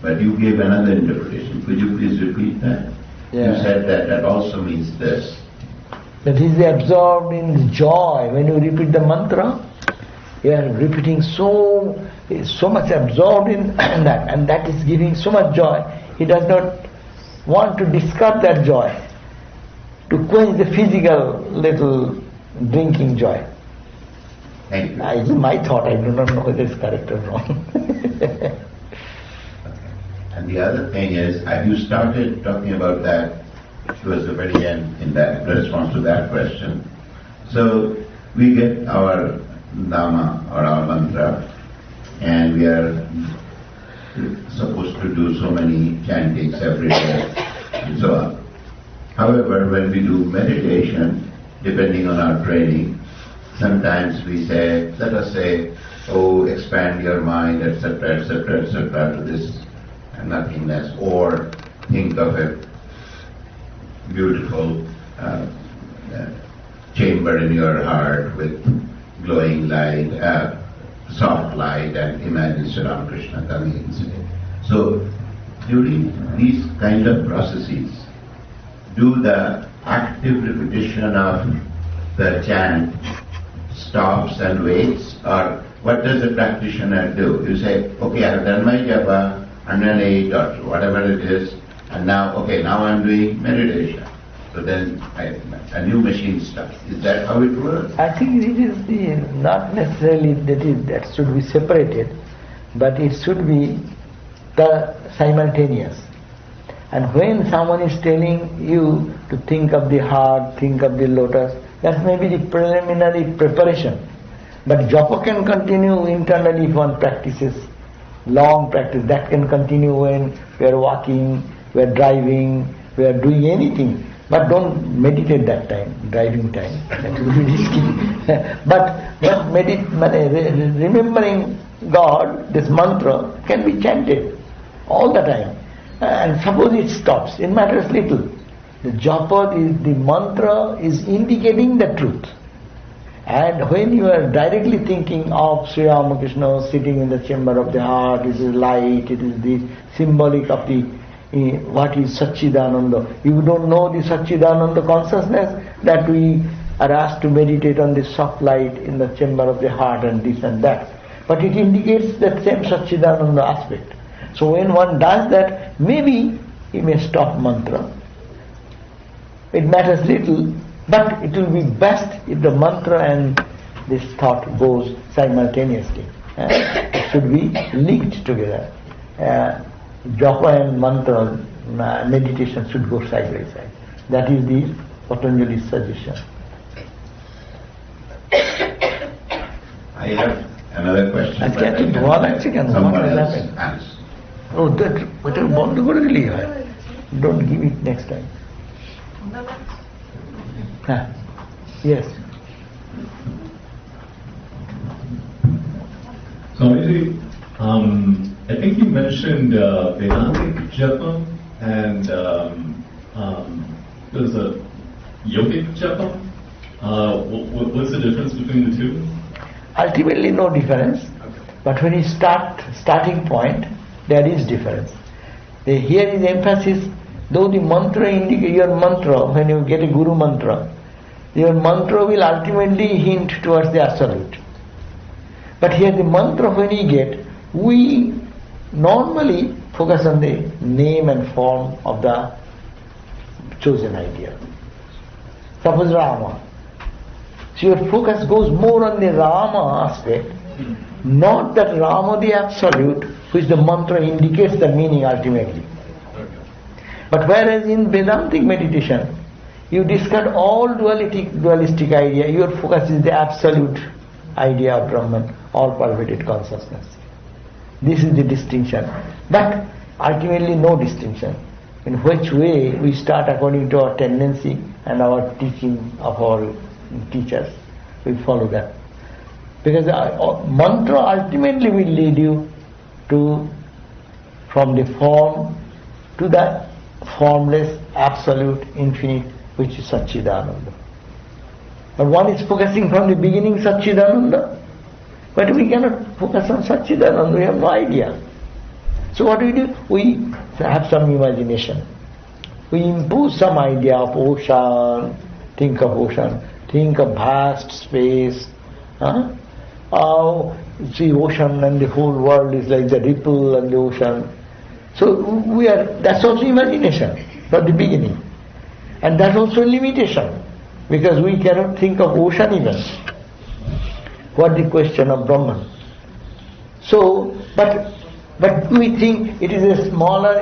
But you gave another interpretation. Could you please repeat that? Yeah. You said that also means this. That he is absorbed in joy. When you repeat the mantra, You are repeating so much absorbed in that, and that is giving so much joy. He does not want to discard that joy, to quench the physical little drinking joy. Thank you. It's my thought, I do not know whether it's correct or wrong. And the other thing is, you started talking about that towards the very end in that response to that question. So we get our Dhamma or our mantra, and we are supposed to do so many chantings every day and so on. However, when we do meditation, depending on our training, sometimes we say, let us say, oh, expand your mind, etc., etc., etc., to this nothingness, or think of a beautiful chamber in your heart with glowing light, soft light, and imagine Sri Ramakrishna coming inside. So, during these kind of processes, do the active repetition of the chant stops and waits, or what does the practitioner do? You say, okay, I have done my japa, 108 or whatever it is, and now, okay, now I'm doing meditation. So then a new machine starts. Is that how it works? I think it is not necessarily that should be separated, but it should be the simultaneous. And when someone is telling you to think of the heart, think of the lotus, that may be the preliminary preparation. But japa can continue internally if one practices, long practice. That can continue when we are walking, we are driving, we are doing anything. But don't meditate that time, driving time. That will be risky. but remembering God, this mantra, can be chanted all the time. And suppose it stops, it matters little. The japa, the mantra is indicating the truth. And when you are directly thinking of Sri Ramakrishna sitting in the chamber of the heart, it is light, it is the symbolic of the what is Satchidananda. You don't know the Satchidananda consciousness that we are asked to meditate on the soft light in the chamber of the heart and this and that. But it indicates that same Satchidananda aspect. So when one does that, maybe he may stop mantra. It matters little, but it will be best if the mantra and this thought goes simultaneously. It should be linked together. Japa and mantra meditation should go side by side. That is the Patanjali's suggestion. I have another question. I can't do one second. Someone What will else happen? answer. Oh, that what I want to go really high. Don't give it next time. Yes. Swamiji, I think you mentioned Vedantic Japa and there's a yogic Japa. What's the difference between the two? Ultimately no difference, but when you starting point, there is difference. Here is emphasis, though the mantra indicates your mantra, when you get a guru mantra, your mantra will ultimately hint towards the absolute. But here the mantra when you get, we normally focus on the name and form of the chosen idea. Suppose Rama. So your focus goes more on the Rama aspect, not that Rama the absolute, which the mantra indicates the meaning ultimately. But whereas in Vedantic meditation, you discard all dualistic idea, your focus is the absolute idea of Brahman, all pervaded consciousness. This is the distinction. But ultimately no distinction. In which way we start according to our tendency and our teaching of our teachers. We follow that. Because mantra ultimately will lead you to, from the form to the formless, absolute, infinite, which is Satchidananda. But one is focusing from the beginning Satchidananda, but we cannot focus on Satchidananda, we have no idea. So what do? We have some imagination. We impose some idea of ocean, think of vast space, see ocean and the whole world is like the ripple and the ocean. So that's also imagination for the beginning. And that's also a limitation, because we cannot think of ocean even. What the question of Brahman? So, but we think it is a smaller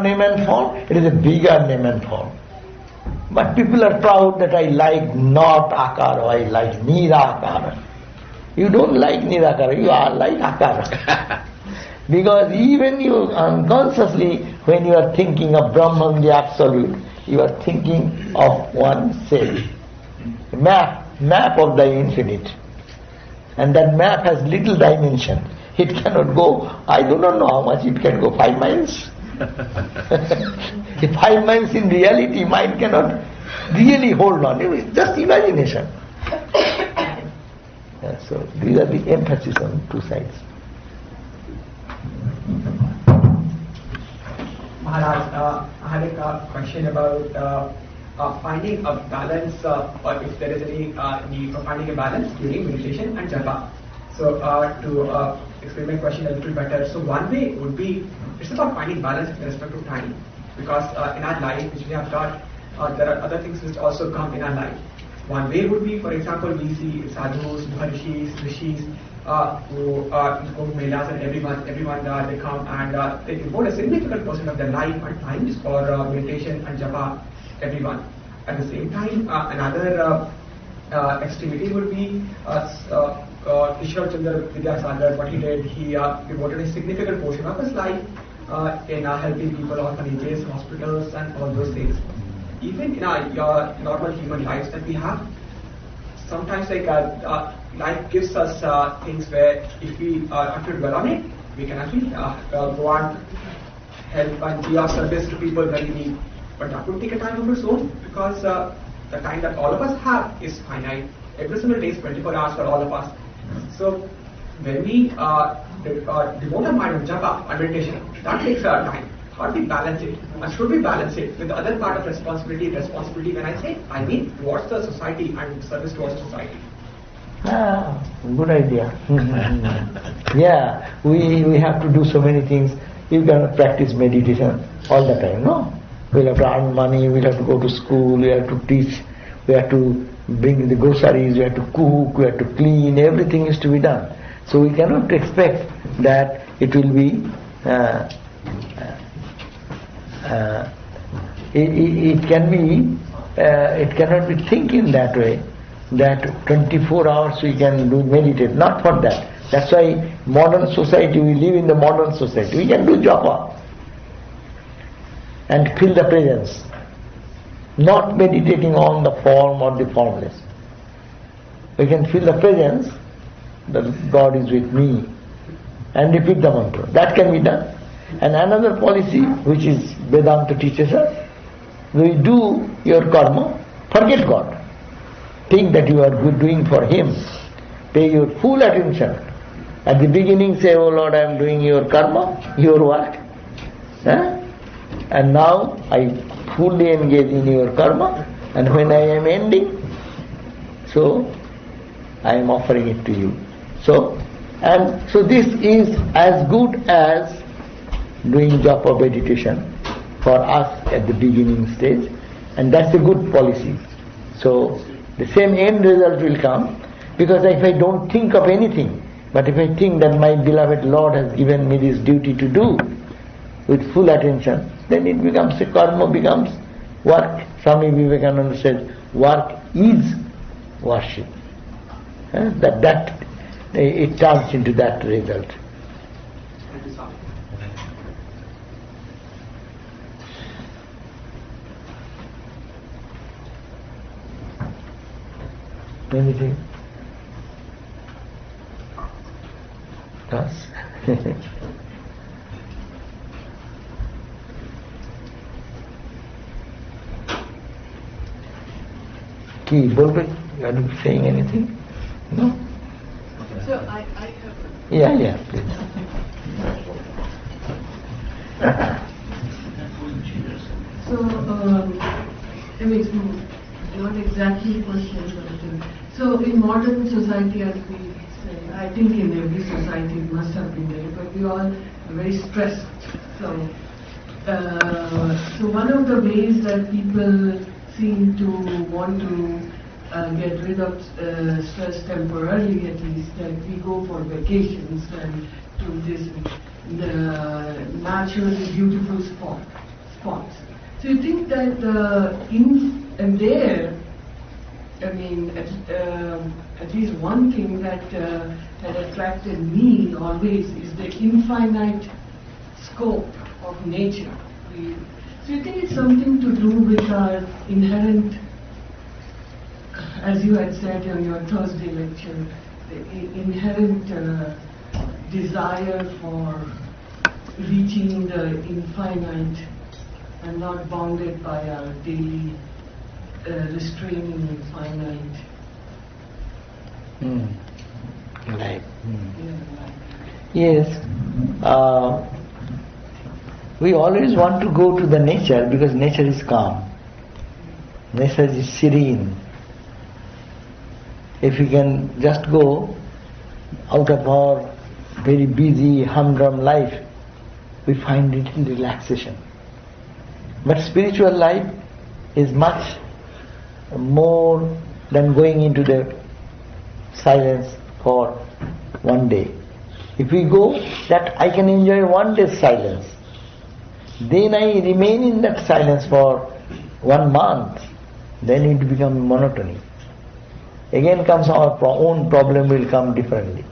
name and form, it is a bigger name and form. But people are proud that I like not Akara, or I like Nirakara. You don't like Nirakara, you are like Akara. Because even you unconsciously, when you are thinking of Brahman, the Absolute, you are thinking of one self. Map of the infinite. And that map has little dimension. It cannot go, I do not know how much it can go, 5 miles. 5 miles in reality, mind cannot really hold on. It is just imagination. So these are the emphasis on two sides. Maharaj, I had a question about finding a balance, or if there is any need for finding a balance during meditation and japa. So to explain my question a little better, so one way would be, it's about finding balance with respect to time, because in our life, which we have got, there are other things which also come in our life. One way would be, for example, we see sadhus, maharishis, rishis, who go to melas, and everyone they come and they devote a significant portion of their life and time for meditation and japa, everyone. At the same time, another extremity would be Ishwar Chandra Vidyasagar. What he did, he devoted a significant portion of his life in helping people, orphanages, hospitals, and all those things. Even in our normal human lives that we have, sometimes life gives us things where if we have to dwell on it, we can actually go on help and be of service to people when we need. But that would take a time of its own, because the time that all of us have is finite. Every single day is 24 hours for all of us. So when we devote our mind on japa and meditation, that takes our time. How do we balance it? And should we balance it with the other part of responsibility? Responsibility, when I say, I mean towards the society and service towards society. Good idea. Yeah, we have to do so many things. You cannot practice meditation all the time, no? We'll have to earn money, we'll have to go to school, we have to teach, we have to bring the groceries, we have to cook, we have to clean, everything is to be done. So we cannot expect that it will be, it cannot be thinking that way, that 24 hours we can do meditate, not for that. That's why modern society, we live in the modern society, we can do japa and feel the presence, not meditating on the form or the formless. We can feel the presence, that God is with me, and repeat the mantra. That can be done. And another policy which is Vedanta teaches us, we do your karma, forget God. Think that you are doing for Him. Pay your full attention. At the beginning say, oh Lord, I am doing your karma, your work. And now I fully engage in your karma, and when I am ending, so I am offering it to you. So this is as good as doing japa meditation for us at the beginning stage, and that's a good policy. So the same end result will come, because if I don't think of anything, but if I think that my beloved Lord has given me this duty to do with full attention, then it becomes a karma, becomes work. Swami Vivekananda says, work is worship. That it turns into that result. Thank you, Swami. Anything? Yes. Ki, are you saying anything? No? So I have... Yeah, please. So, I mean, not exactly question, but So in modern society, as we say, I think in every society it must have been there, but we all are very stressed. So one of the ways that people seem to want to get rid of stress temporarily, at least, that we go for vacations and to this naturally beautiful spots. So you think that at least one thing that had attracted me always is the infinite scope of nature. So you think it's something to do with our inherent, as you had said on your Thursday lecture, the inherent desire for reaching the infinite and not bounded by our daily restraining finite. Life. Yeah, Yes. We always want to go to the nature because nature is calm. Nature is serene. If we can just go out of our very busy, humdrum life, we find it in relaxation. But spiritual life is much more than going into the silence for one day. If we go that I can enjoy one day's silence, then I remain in that silence for 1 month, then it becomes monotony. Again comes our own problem will come differently.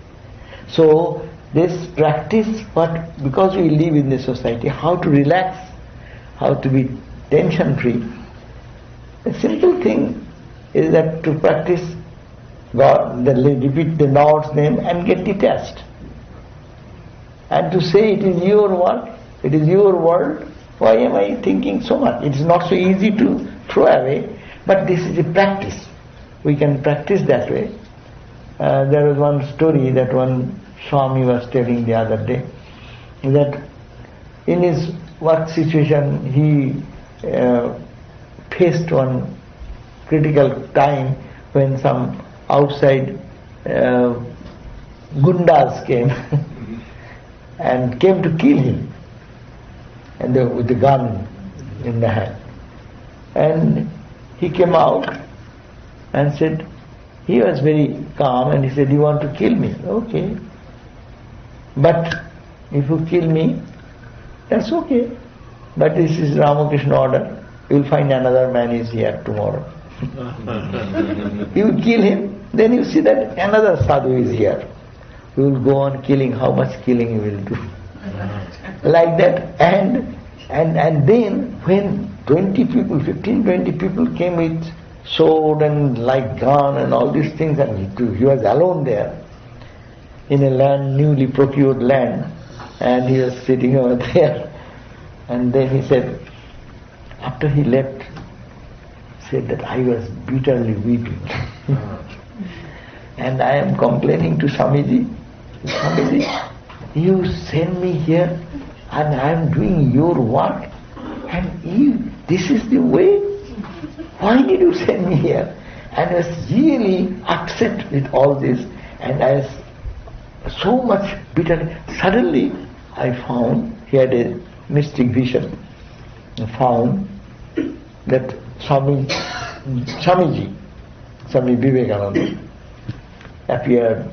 So this practice, but because we live in this society, how to relax, how to be tension free. A simple thing is that to practice God, repeat the Lord's name and get detached. And to say it is your work, it is your world, why am I thinking so much? It is not so easy to throw away, but this is a practice. We can practice that way. There was one story that one Swami was telling the other day, that in his work situation he faced one critical time when some outside gundas came and came to kill him, and with the gun in the hand. And he came out and said, he was very calm, and he said, you want to kill me? Okay. But if you kill me, that's okay. But this is Ramakrishna order. You will find another man is here tomorrow. You kill him, then you see that another sadhu is here. You will go on killing, how much killing you will do. Like that. And then when 20 people, 15, 20 people came with sword and like gun and all these things, and he was alone there in a land, newly procured land, and he was sitting over there. And then he said, after he left, said that I was bitterly weeping. And I am complaining to Swamiji, Swamiji, you send me here and I am doing your work, and this is the way? Why did you send me here? And I was really upset with all this, and I was so much bitter. Suddenly I found, he had a mystic vision, found that Swamiji, Swami Vivekananda, appeared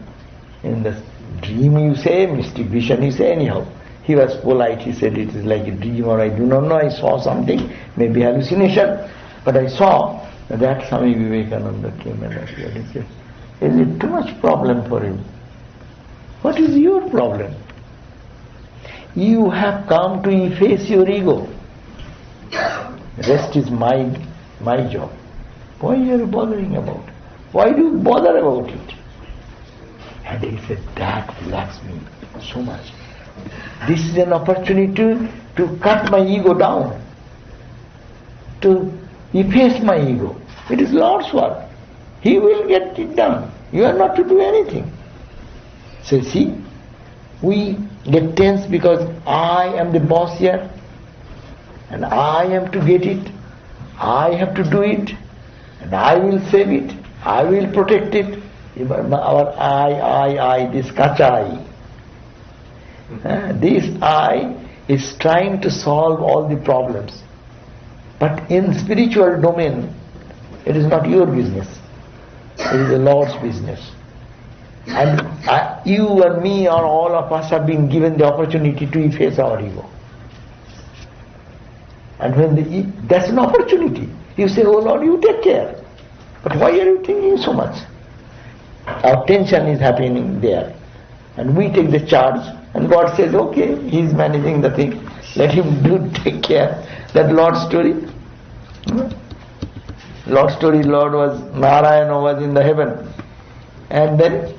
in the dream, you say, mystic vision, you say, anyhow. He was polite, he said it is like a dream, or I do not know, I saw something, maybe hallucination, but I saw that Swami Vivekananda came and appeared. He said, is it too much problem for you? What is your problem? You have come to efface your ego. Rest is my job. Why are you bothering about? Why do you bother about it? And he said, that relaxed me so much. This is an opportunity to cut my ego down, to efface my ego. It is Lord's work. He will get it done. You are not to do anything. So see, we get tense because I am the boss here, and I am to get it, I have to do it, and I will save it, I will protect it. Our I, this kachai. This I is trying to solve all the problems. But in spiritual domain, it is not your business. It is the Lord's business. And you and me or all of us have been given the opportunity to efface our ego. And when that's an opportunity. You say, oh Lord, you take care. But why are you thinking so much? Our tension is happening there. And we take the charge. And God says, okay, He is managing the thing. Let Him take care. That Lord story. Lord story, Narayana was in the heaven. And then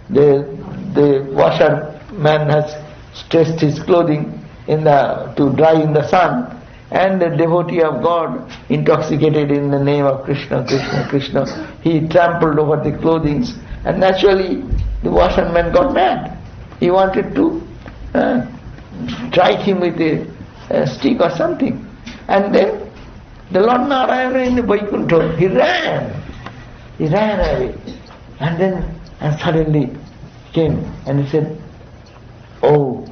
the washerman has stretched his clothing to dry in the sun. And the devotee of God, intoxicated in the name of Krishna, Krishna, Krishna, he trampled over the clothing. And naturally, the washerman got mad. He wanted to strike him with a stick or something. And then the Lord Narayana in the Vaikuntha, he ran away. And then suddenly came and he said, oh,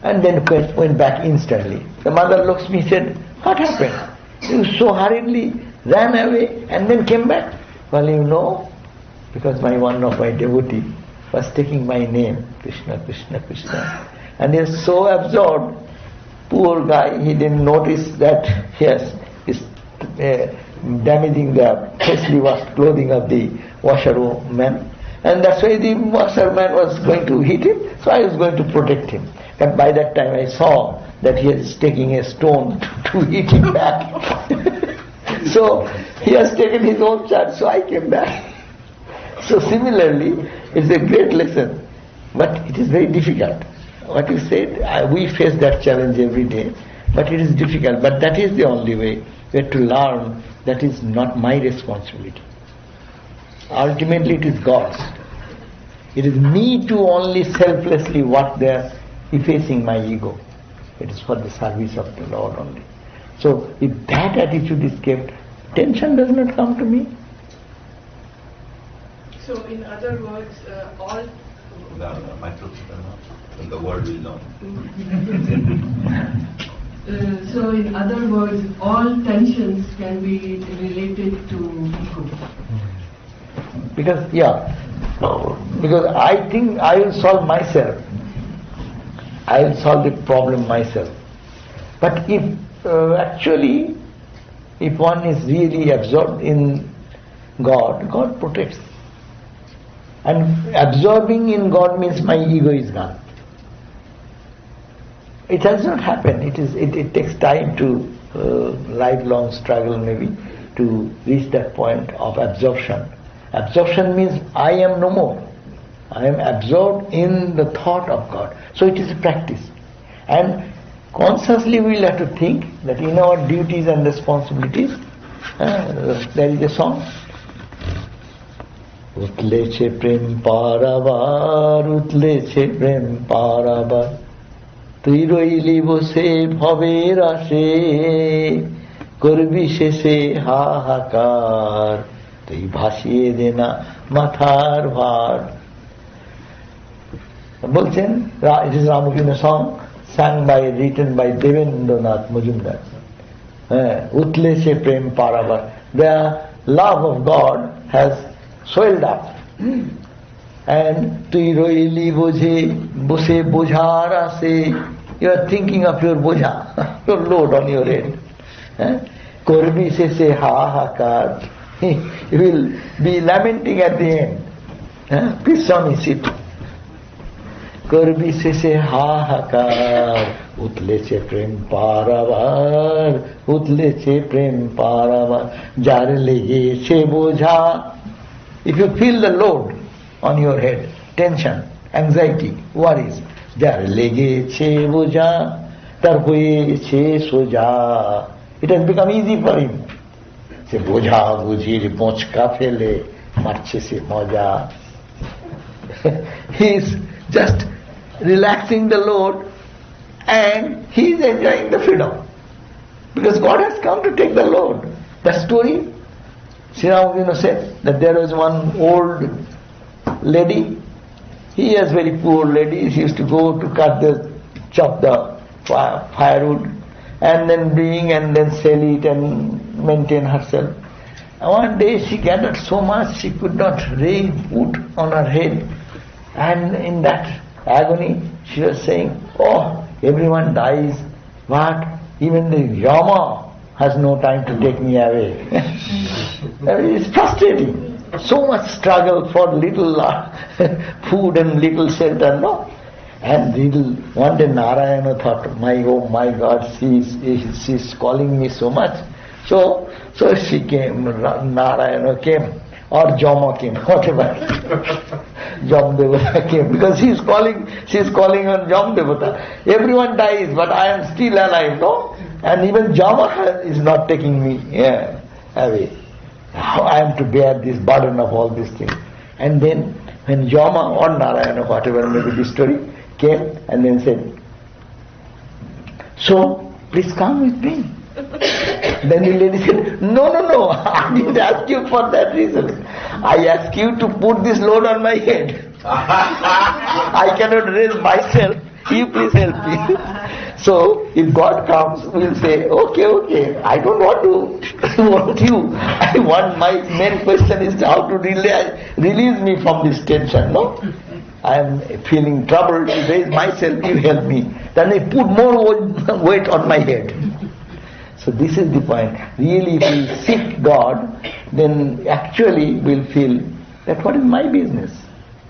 and then went back instantly. The mother looks at me and said, what happened? You so hurriedly ran away and then came back. Well, you know, because one of my devotee was taking my name, Krishna, Krishna, Krishna. And he was so absorbed, poor guy, he didn't notice that he's damaging the freshly washed clothing of the washerman. And that's why the washerman was going to hit him, so I was going to protect him. But by that time I saw that he is taking a stone to hit him back. So he has taken his own charge, so I came back. So similarly, it's a great lesson, but it is very difficult. What you said, we face that challenge every day, but it is difficult. But that is the only way. We have to learn that is not my responsibility. Ultimately it is God's. It is me to only selflessly work there, effacing my ego. It is for the service of the Lord only. So if that attitude is kept, tension does not come to me. So in other words, all... The word will know. So in other words, all tensions can be related to ego. Because I think I will solve myself. I will solve the problem myself. But if if one is really absorbed in God, God protects. And absorbing in God means my ego is gone. It does not happen. It takes time to lifelong struggle maybe to reach that point of absorption. Absorption means I am no more. I am absorbed in the thought of God. So it is a practice. And consciously we will have to think that in our duties and responsibilities, there is a song. Utleche prem paravar, utleche prem paravar. তুই রইলি বসে ভবের আসে করবি শেষে হাহাকার তুই ভাসিয়ে দে না মাথার ভার বলছেন it is Ramakrishna song written by Devendranath Majumdar. উতলেছে Prem পারাবার, the love of God has swelled up. And তুই রইলি বসে বোঝার আসে, you are thinking of your boja, your load on your head. করবি শেষে হাহাকার, you will be lamenting at the end. Please Swami, sit. করবি শেষে হাহাকার, উতলেছে প্রেম পারাবার, উতলেছে প্রেম পারাবার, যার লেগেছে বোঝা. If you feel the load on your head, tension, anxiety, worries, যার লেগেছে বোঝা তার হয়েছে সোজা. It has become easy for him. সে বোঝা বুঝির বোঁচকা ফেলে মারছে সে মজা. He is just relaxing the load and he is enjoying the freedom because God has come to take the load. The story Sri Ramakrishna said that there was one old lady. He was very poor lady. She used to go to chop the firewood and then bring and then sell it and maintain herself. And one day she gathered so much she could not raise wood on her head, and in that agony she was saying, "Oh, everyone dies, but even the Yama has no time to take me away." It's frustrating. So much struggle for little food and little shelter, no? And one day Narayana thought, oh my God, she's calling me so much. So she came, Narayana came, or Jama came, whatever. Jamdevata came, because she's calling on Jamdevata. Everyone dies, but I am still alive, no? And even Jama is not taking me away. How I am to bear this burden of all these things. And then when Jama or Narayana, whatever may be the story, came and then said, "So, please come with me." Then the lady said, No, I didn't ask you for that reason. I asked you to put this load on my head. I cannot raise myself. You please help me. So, if God comes, we'll say, okay, I don't want you. I want, my main question is how to release me from this tension, no? I am feeling troubled to raise myself, you help me. Then I put more weight on my head. So this is the point. Really, if we seek God, then actually we'll feel that what is my business?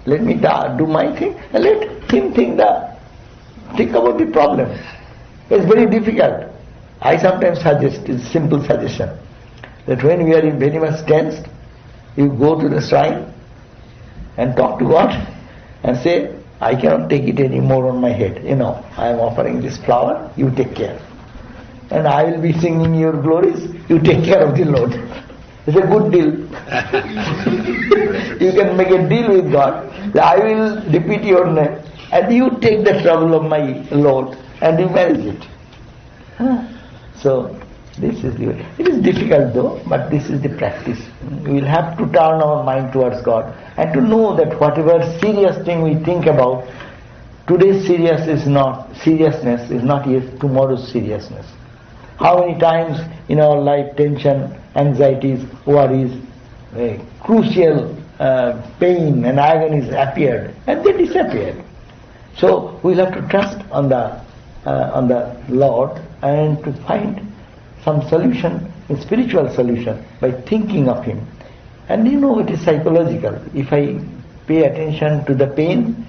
Let me do my thing and let him think about the problem. It's very difficult. I sometimes suggest, it's a simple suggestion, that when we are very much tensed, you go to the shrine and talk to God and say, I cannot take it anymore on my head. I am offering this flower, you take care. And I will be singing your glories, you take care of the load. It's a good deal. You can make a deal with God. I will repeat your name and you take the trouble of my load and you manage it. So, this is the way. It is difficult though, but this is the practice. We will have to turn our mind towards God and to know that whatever serious thing we think about, today's seriousness is not yet tomorrow's seriousness. How many times in our life tension, anxieties, worries, crucial pain and agonies appeared and they disappeared. So we'll have to trust on the Lord and to find some solution, a spiritual solution, by thinking of Him. And it is psychological. If I pay attention to the pain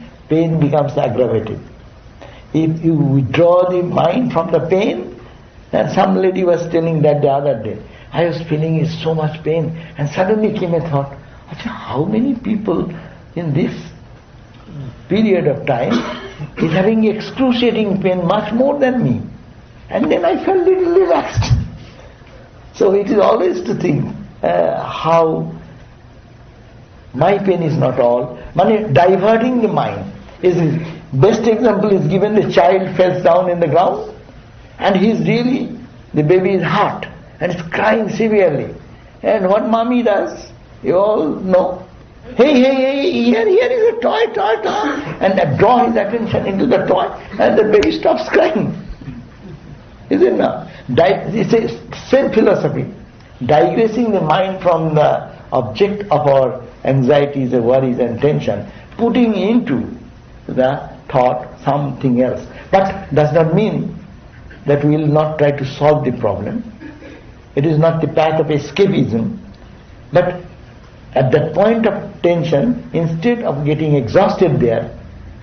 becomes aggravated. If you withdraw the mind from the pain, and some lady was telling that the other day, I was feeling so much pain, and suddenly came a thought, how many people in this period of time is having excruciating pain much more than me? And then I felt a little relaxed. So it is always to think how my pain is not all. Diverting the mind is the best example is given. The child falls down in the ground and the baby is hurt and is crying severely. And what mommy does, you all know, hey, here is a toy, and draw his attention into the toy and the baby stops crying. Is it not? It's the same philosophy. Digressing the mind from the object of our anxieties, worries and tension, putting into the thought something else. But does not mean that we will not try to solve the problem. It is not the path of escapism. But at that point of tension, instead of getting exhausted there,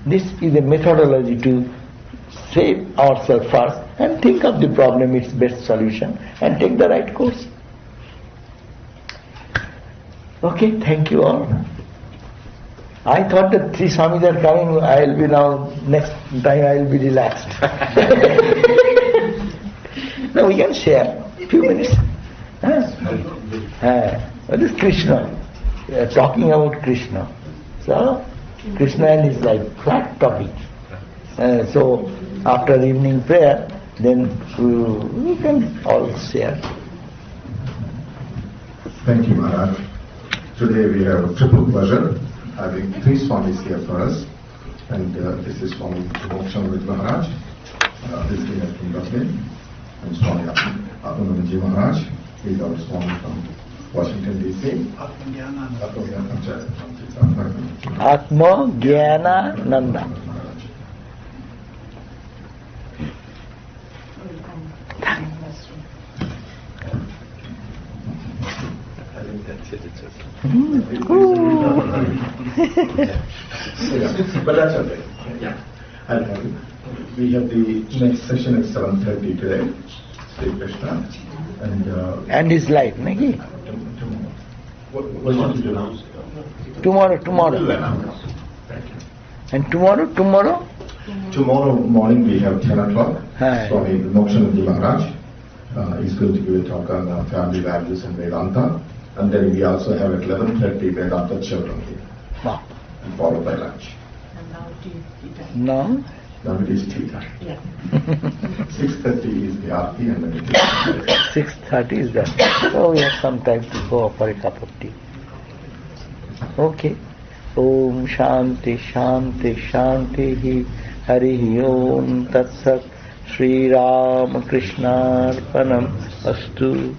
this is a methodology to save ourselves first and think of the problem, its best solution, and take the right course. Okay, thank you all. I thought that 3 Swamis are coming, I will be now, next time I will be relaxed. Now we can share a few minutes. What is Krishna? Talking about Krishna. So, Krishna and his life, flat topic. So, after evening prayer, then we can all share. Thank you, Maharaj. Today we have a triple pleasure having three Swamis here for us. And this is Swami Ramakrishna Maharaj, this is from Dublin, and Swami Atmanandaji Maharaj, he is our Swami from Washington DC. Atma Jnana Nanda. But that's okay. Yeah. We have the next session at 7:30 today. Sri Krishna. And his life, Nagi? What should you announce? Tomorrow. Thank you. And tomorrow? Tomorrow morning we have 10 o'clock. Hi. Swami Ramakrishna Maharaj is going to give a talk on family values and Vedanta. And then we also have at 11:30 Vedanta children here. Wow. And followed by lunch. And now tea time. No? Now it is tea time. Yeah. 6:30 is the aarti and then it is 6:30 is done. So we have some time to go for a cup of tea. Okay. Om Shanti Shanti Shanti Hari Om Tat Sat Shri Ramakrishna Arpanam Astu.